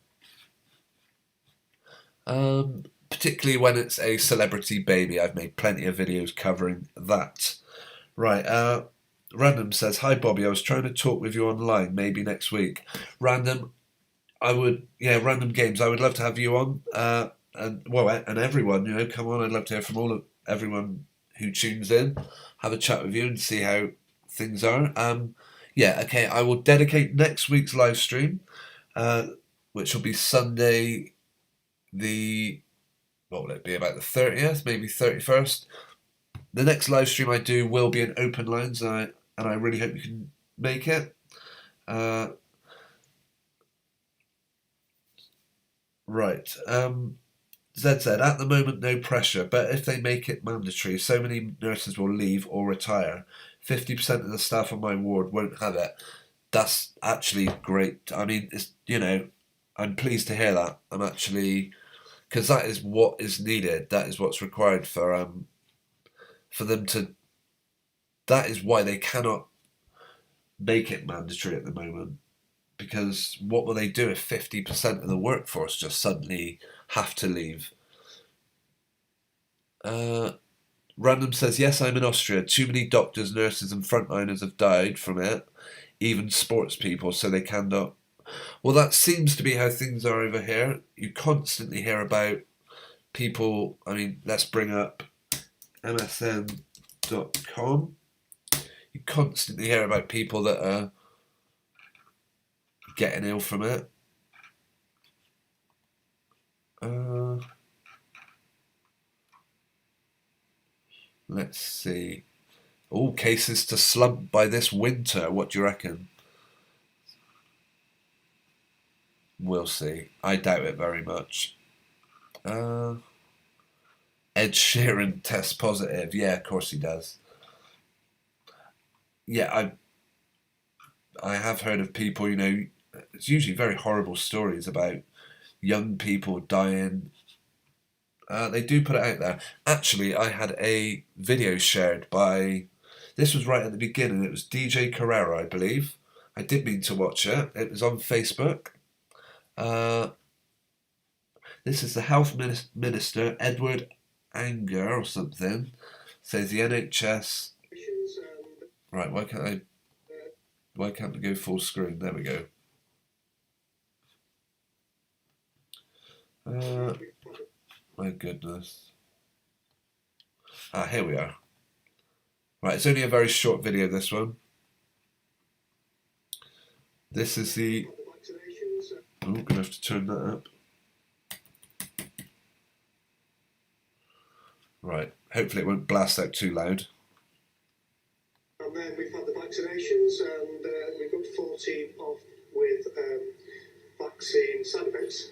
Particularly when it's a celebrity baby. I've made plenty of videos covering that. Right, Random says, "Hi Bobby, I was trying to talk with you online, maybe next week." Random, Random Games, I would love to have you on. And everyone, come on, I'd love to hear from everyone who tunes in, have a chat with you and see how things are. Okay, I will dedicate next week's live stream, which will be Sunday, what will it be, about the 30th, maybe 31st. The next live stream I do will be an open lines, and I really hope you can make it. Right. Zed said, "At the moment, no pressure, but if they make it mandatory, so many nurses will leave or retire. 50% of the staff on my ward won't have it." That's actually great. I mean, it's, I'm pleased to hear that. I'm actually, because that is what is needed. That is what's required for them to. That is why they cannot make it mandatory at the moment. Because what will they do if 50% of the workforce just suddenly have to leave? Random says, "Yes, I'm in Austria. Too many doctors, nurses and frontliners have died from it, even sports people, so they cannot." Well, that seems to be how things are over here. You constantly hear about people, I mean, let's bring up MSN.com. You constantly hear about people that are getting ill from it. Let's see. All cases to slump by this winter. What do you reckon? We'll see. I doubt it very much. Ed Sheeran tests positive. Yeah, of course he does. Yeah, I have heard of people, it's usually very horrible stories about young people dying. They do put it out there. Actually, I had a video shared by, this was right at the beginning, it was DJ Carrera, I believe. I did mean to watch it. It was on Facebook. This is the Health Minister, Edward Anger or something, says the NHS... Right, why can't I go full screen? There we go. My goodness. Here we are. Right, it's only a very short video, this one. This is the... Oh, I'm going to have to turn that up. Right, hopefully it won't blast out too loud. And then we've had the vaccinations, and we've got 14 off with vaccine side effects.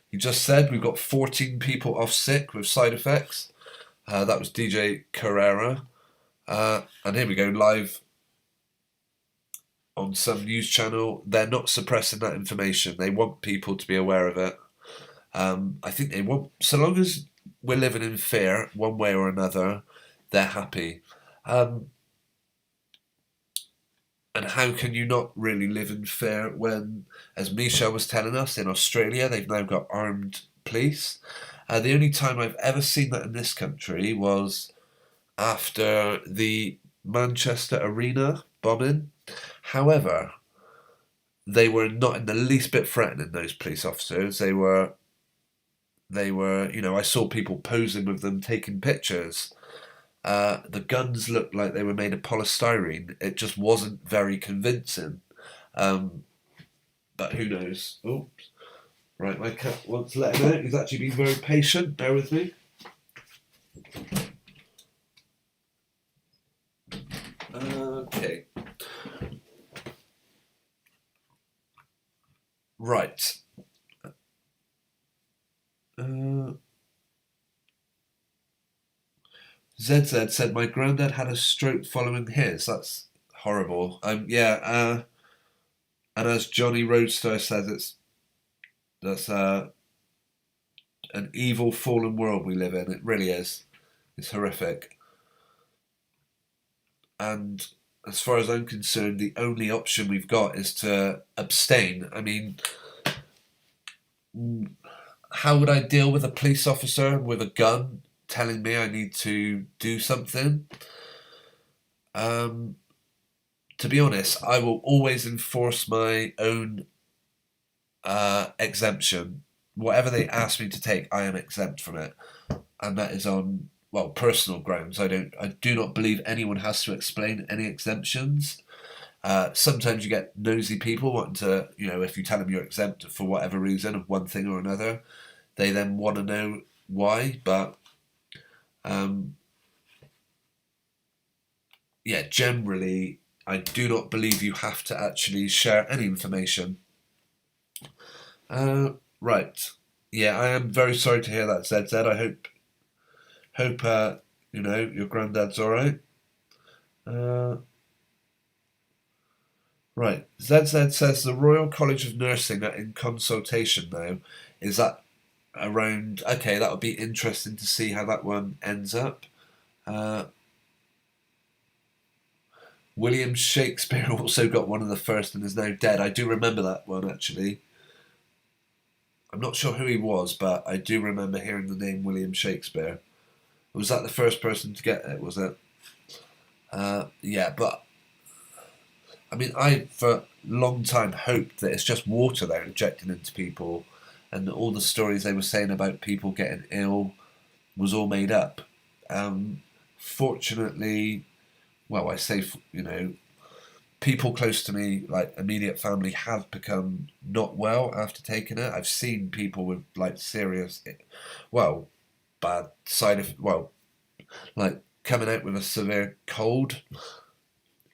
You just said we've got 14 people off sick with side effects. That was DJ Carrera. And here we go, live on some news channel. They're not suppressing that information. They want people to be aware of it. I think they want, so long as we're living in fear, one way or another, they're happy. And how can you not really live in fear when, as Michelle was telling us, in Australia, they've now got armed police? The only time I've ever seen that in this country was after the Manchester Arena bombing. However, they were not in the least bit threatening, those police officers. They were, I saw people posing with them, taking pictures. The guns looked like they were made of polystyrene. It just wasn't very convincing. But who knows? Oops. Right, my cat wants to let him out. He's actually been very patient. Bear with me. Okay. Right. ZZ said my granddad had a stroke following his. That's horrible. Yeah. And as Johnny Roadster says, that's an evil fallen world we live in. It really is. It's horrific. And as far as I'm concerned, the only option we've got is to abstain. I mean, how would I deal with a police officer with a gun telling me I need to do something? To be honest, I will always enforce my own exemption. Whatever they ask me to take, I am exempt from it, and that is on personal grounds. I do not believe anyone has to explain any exemptions. Sometimes you get nosy people wanting to, if you tell them you're exempt for whatever reason of one thing or another, they then want to know why. But generally, I do not believe you have to actually share any information. Right. Yeah, I am very sorry to hear that, ZZ. I hope your granddad's all right. Right. ZZ says the Royal College of Nursing are in consultation now. Is that around? Okay, that would be interesting to see how that one ends up. William Shakespeare also got one of the first and is now dead. I do remember that one, actually. I'm not sure who he was, but I do remember hearing the name William Shakespeare. Was that the first person to get it, was it? Yeah, but I mean, I for a long time hoped that it's just water they're injecting into people, and all the stories they were saying about people getting ill was all made up. Fortunately, I say, people close to me, like immediate family, have become not well after taking it. I've seen people with serious, bad side of, like coming out with a severe cold.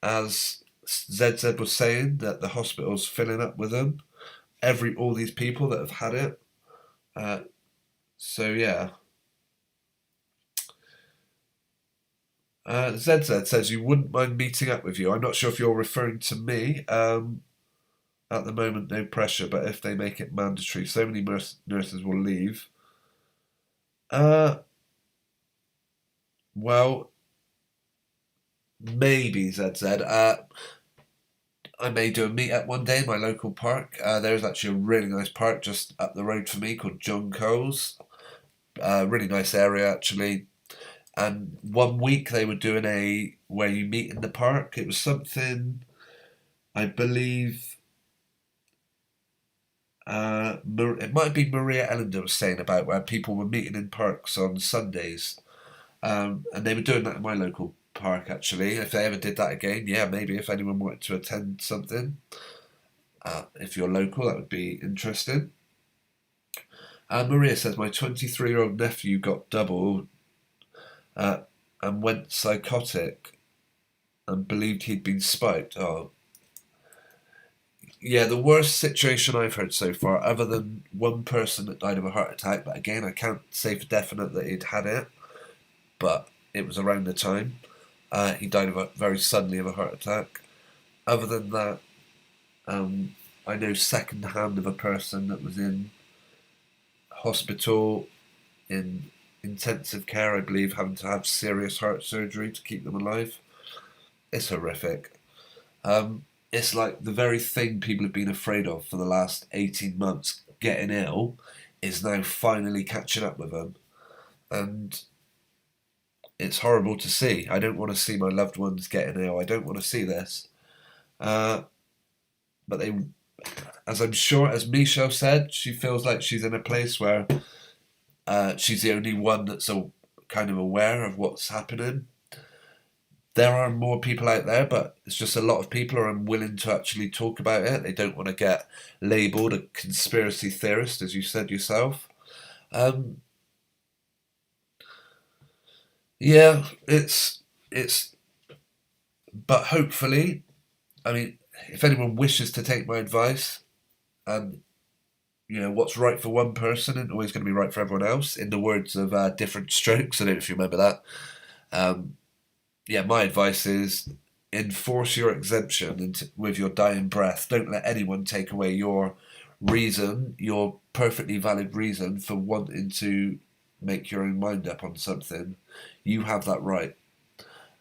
As ZZ was saying, that the hospital's filling up with them. All these people that have had it. So yeah. ZZ says you wouldn't mind meeting up with you. I'm not sure if you're referring to me. At the moment, no pressure, but if they make it mandatory, so many nurses will leave. Maybe, ZZ. I may do a meet-up one day in my local park. There's actually a really nice park just up the road from me called John Coles. Really nice area, actually. And one week they were doing where you meet in the park. It was something, I believe, it might be Maria Ellender was saying about, where people were meeting in parks on Sundays. And they were doing that in my local park, actually. If they ever did that again, yeah, maybe if anyone wanted to attend something. If you're local, that would be interesting. Maria says, my 23-year-old nephew got double and went psychotic and believed he'd been spiked. Oh, yeah, the worst situation I've heard so far, other than one person that died of a heart attack, but again, I can't say for definite that he'd had it, but it was around the time. He died very suddenly of a heart attack. Other than that, I know second hand of a person that was in hospital in intensive care, I believe, having to have serious heart surgery to keep them alive. It's horrific. It's like the very thing people have been afraid of for the last 18 months, getting ill, is now finally catching up with them. And it's horrible to see. I don't want to see my loved ones getting ill. I don't want to see this. But as I'm sure, as Michelle said, she feels like she's in a place where she's the only one that's kind of aware of what's happening. there are more people out there, but it's just a lot of people are unwilling to actually talk about it. They don't want to get labelled a conspiracy theorist, as you said yourself. Yeah, it's, but hopefully, I mean, if anyone wishes to take my advice, what's right for one person isn't always going to be right for everyone else. In the words of Different Strokes, I don't know if you remember that. My advice is enforce your exemption with your dying breath. Don't let anyone take away your reason, your perfectly valid reason for wanting to make your own mind up on something. You have that right.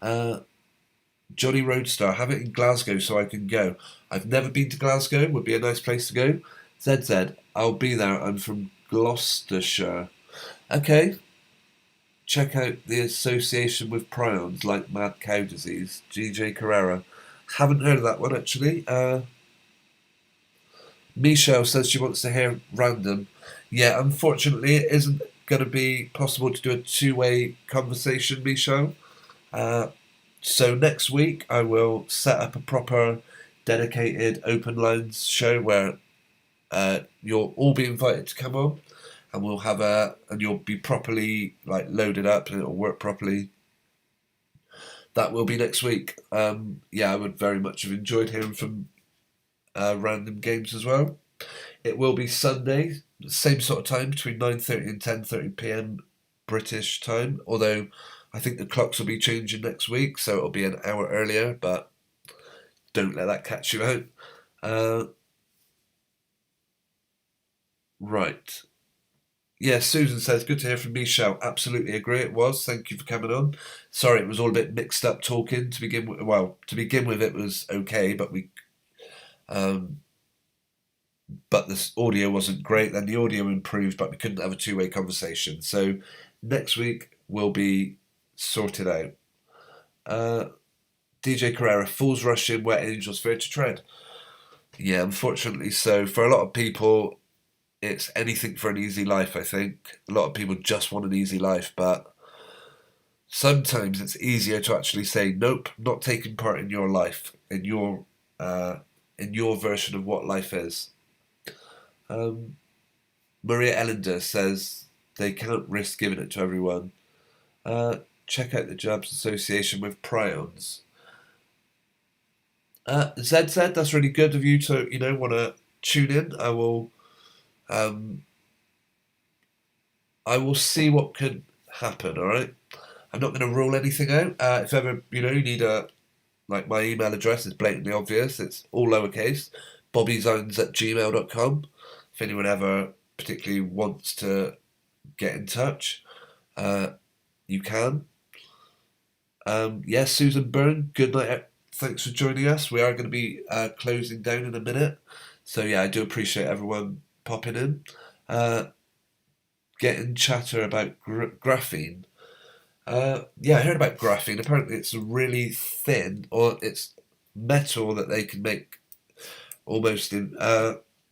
Johnny Roadstar, have it in Glasgow so I can go. I've never been to Glasgow, would be a nice place to go. ZZ, I'll be there, I'm from Gloucestershire. Okay. Check out the association with prions like mad cow disease. GJ Carrera. Haven't heard of that one actually. Michelle says she wants to hear random. Yeah, unfortunately it isn't going to be possible to do a two-way conversation, Michelle. So next week I will set up a proper dedicated open lines show where you'll all be invited to come on, and we'll have and you'll be properly loaded up and it'll work properly. That will be next week. I would very much have enjoyed hearing from Random Games as well. It will be Sunday, same sort of time, between 9:30 and 10:30 p.m. British time, although I think the clocks will be changing next week, so it'll be an hour earlier, but don't let that catch you out. Right. Yeah, Susan says, good to hear from Michelle. Absolutely agree, it was. Thank you for coming on. Sorry, it was all a bit mixed up talking to begin with. Well, to begin with, it was okay, but this audio wasn't great. Then the audio improved, but we couldn't have a two-way conversation. So next week will be sorted out. DJ Carrera, fools rush in where angels fear to tread. Yeah, unfortunately so. For a lot of people, it's anything for an easy life, I think. A lot of people just want an easy life, but sometimes it's easier to actually say, nope, not taking part in your life, in your version of what life is. Maria Ellender says they can't risk giving it to everyone. Check out the Jabs Association with prions. Zed said that's really good of you to want to tune in. I will see what could happen. All right, I'm not going to rule anything out. If ever you need my email address is blatantly obvious. It's all lowercase. bobbyzones@gmail.com. If anyone ever particularly wants to get in touch, you can. Yes, Susan Byrne, good night. Thanks for joining us. We are going to be closing down in a minute. So yeah, I do appreciate everyone popping in. Getting chatter about graphene. I heard about graphene. Apparently it's a really thin, or it's metal that they can make almost in,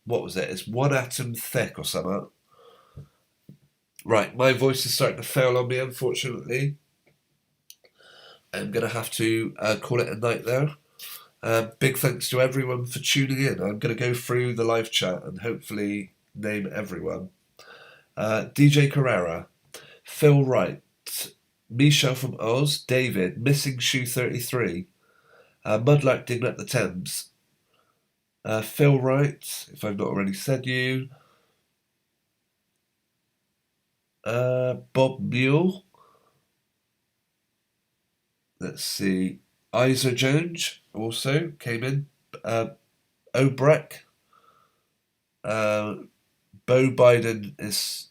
what was it? It's 1 atom thick or something. Right, my voice is starting to fail on me, unfortunately. I'm going to have to call it a night there. Big thanks to everyone for tuning in. I'm going to go through the live chat and hopefully name everyone. DJ Carrera, Phil Wright, Michelle From Aus, David, Missing Shoe 33, Mudlark Digging at the Thames, Phil Wright, if I've not already said you, Bob Mule, let's see, Isa Jones also came in, Obrecht, Bo Biden is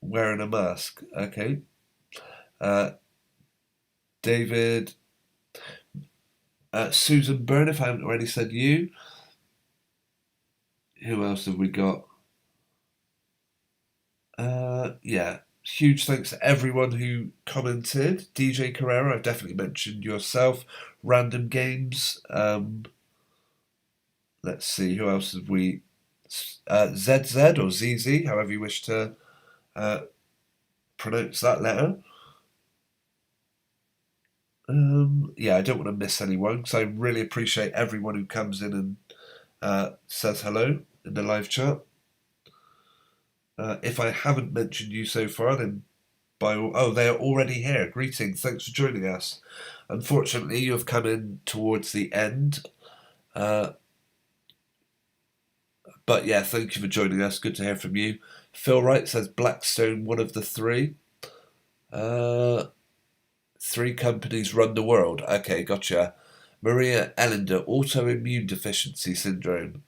wearing a mask, okay, David, Susan Byrne, if I haven't already said you. Who else have we got? Huge thanks to everyone who commented. DJ Carrera, I've definitely mentioned yourself. Random Games. Let's see, who else have we? ZZ or ZZ, however you wish to pronounce that letter. Yeah, I don't want to miss anyone because I really appreciate everyone who comes in and says hello in the live chat. If I haven't mentioned you so far, then they are already here. Greetings, thanks for joining us. Unfortunately, you have come in towards the end. But yeah, thank you for joining us. Good to hear from you. Phil Wright says Blackstone, one of the three. Three companies run the world. Okay, gotcha. Maria Ellender, autoimmune deficiency syndrome.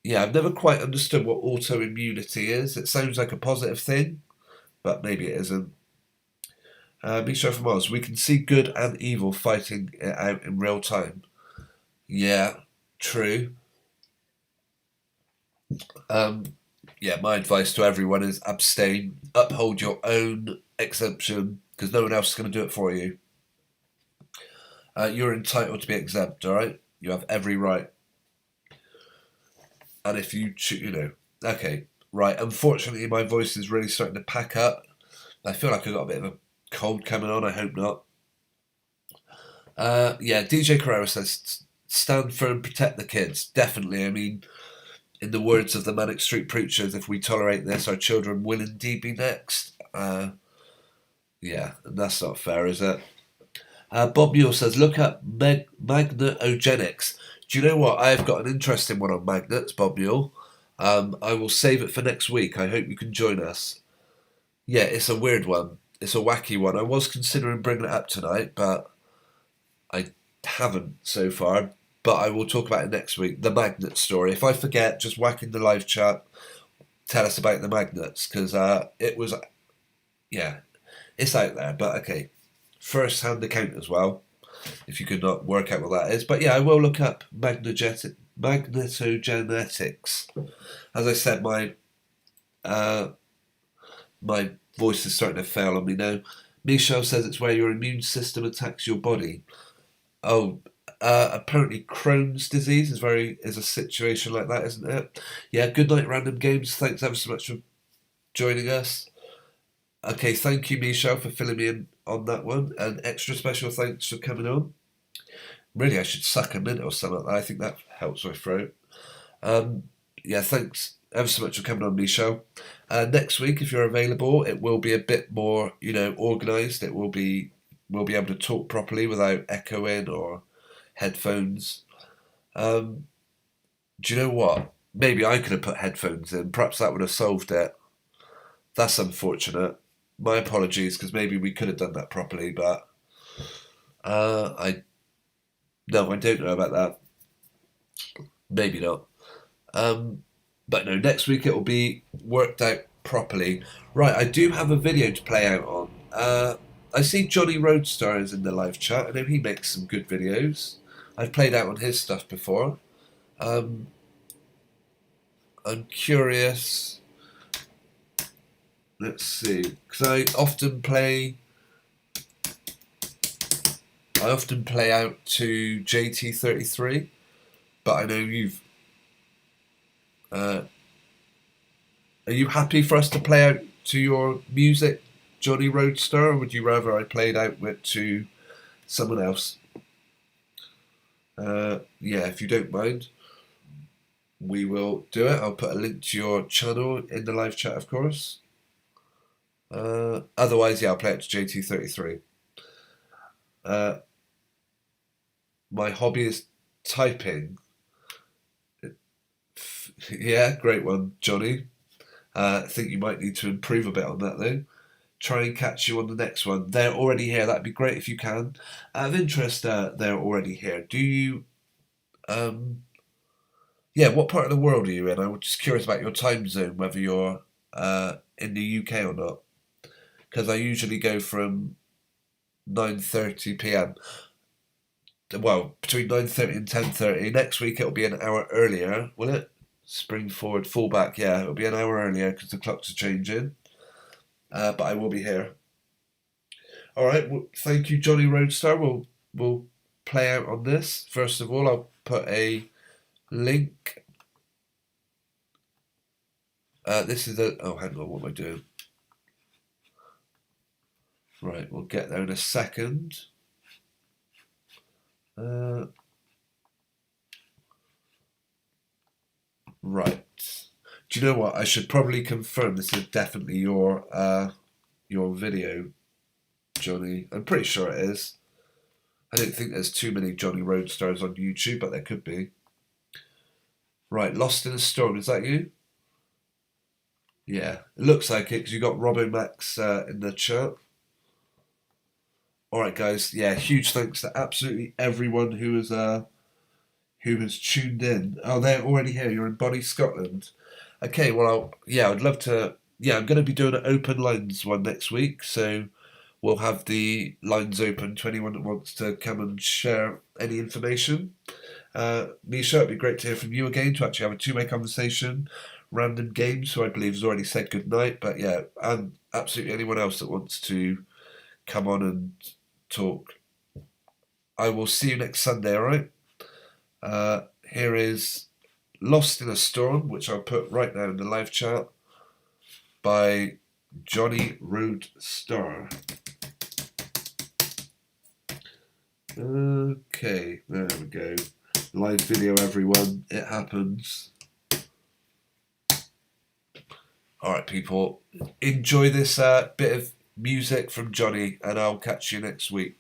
Yeah, I've never quite understood what autoimmunity is. It sounds like a positive thing, but maybe it isn't. Michelle From Aus, we can see good and evil fighting it out in real time. Yeah, true. Yeah, my advice to everyone is abstain, uphold your own exemption, because no one else is going to do it for you. You're entitled to be exempt, all right? You have every right. And if you okay, right. Unfortunately, my voice is really starting to pack up. I feel like I've got a bit of a cold coming on. I hope not. Yeah, DJ Carrera says, stand firm, protect the kids. Definitely. I mean, in the words of the Manic Street Preachers, if we tolerate this, our children will indeed be next. Yeah, and that's not fair, is it? Bob Mule says, look up magnetogenics. Do you know what? I've got an interesting one on magnets, Bob Mule. I will save it for next week. I hope you can join us. Yeah, it's a weird one. It's a wacky one. I was considering bringing it up tonight, but I haven't so far. But I will talk about it next week. The magnet story. If I forget, just whack in the live chat. Tell us about the magnets, because it was, yeah, it's out there. But okay, first-hand account as well, if you could not work out what that is. But yeah, I will look up magnetogenetics. As I said, my voice is starting to fail on me now. Michelle says it's where your immune system attacks your body. Oh, apparently Crohn's disease is a situation like that, isn't it? Yeah, good night, Random Games. Thanks ever so much for joining us. Okay, thank you, Michelle, for filling me in on that one. And extra special thanks for coming on. Really, I should suck a mint or something like that. I think that helps my throat. Yeah, thanks ever so much for coming on, Michelle. Next week, if you're available, it will be a bit more, organised. We'll be able to talk properly without echoing or headphones. Do you know what? Maybe I could have put headphones in. Perhaps that would have solved it. That's unfortunate. My apologies, because maybe we could have done that properly, but I don't know about that. Maybe not. But no, next week it will be worked out properly. Right, I do have a video to play out on. I see Johnny Roadstar is in the live chat. I know he makes some good videos. I've played out on his stuff before. I'm curious. Let's see, because I often play out to JT33, but I know you've. Are you happy for us to play out to your music, Johnny Roadstar, or would you rather I played out to someone else? Yeah, if you don't mind, we will do it. I'll put a link to your channel in the live chat, of course. Otherwise, yeah, I'll play it to JT33. My hobby is typing. Yeah, great one, Johnny. I think you might need to improve a bit on that, though. Try and catch you on the next one. They're already here. That'd be great if you can. Out of interest, they're already here. Do you... yeah, what part of the world are you in? I'm just curious about your time zone, whether you're in the UK or not. Because I usually go from 9:30 p.m. Well, between 9:30 and 10:30. Next week it'll be an hour earlier, will it? Spring forward, full back, yeah. It'll be an hour earlier because the clocks are changing. But I will be here. All right, well, thank you, Johnny Roadstar. We'll play out on this. First of all, I'll put a link. This is a... Oh, hang on, what am I doing? Right, we'll get there in a second. Right. Do you know what? I should probably confirm this is definitely your video, Johnny. I'm pretty sure it is. I don't think there's too many Johnny Roadstars on YouTube, but there could be. Right, Lost in a Storm, is that you? Yeah, it looks like it because you got Robbo Max in the chat. Alright guys, yeah, huge thanks to absolutely everyone who has tuned in. Oh, they're already here. You're in Bonnie, Scotland. Okay, well, I'd love to. Yeah, I'm going to be doing an open lines one next week, so we'll have the lines open to anyone that wants to come and share any information. Misha, it'd be great to hear from you again, to actually have a two-way conversation. Random Games, who I believe has already said goodnight, but yeah, and absolutely anyone else that wants to come on and talk. I will see you next Sunday, alright? Here is Lost in a Storm, which I'll put right now in the live chat, by Johnny Roadstar. Okay, there we go. Live video, everyone. It happens. Alright, people. Enjoy this bit of music from Johnny, and I'll catch you next week.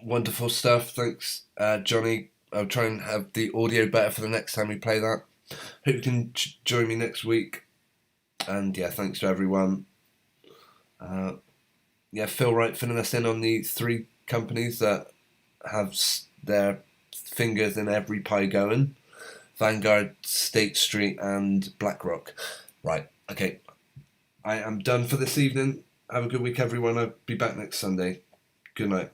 Wonderful stuff. Thanks, Johnny. I'll try and have the audio better for the next time we play that. Hope you can join me next week. And yeah, thanks to everyone. Phil Wright filling us in on the 3 companies that have their fingers in every pie going. Vanguard, State Street and BlackRock. Right, okay. I am done for this evening. Have a good week, everyone. I'll be back next Sunday. Good night.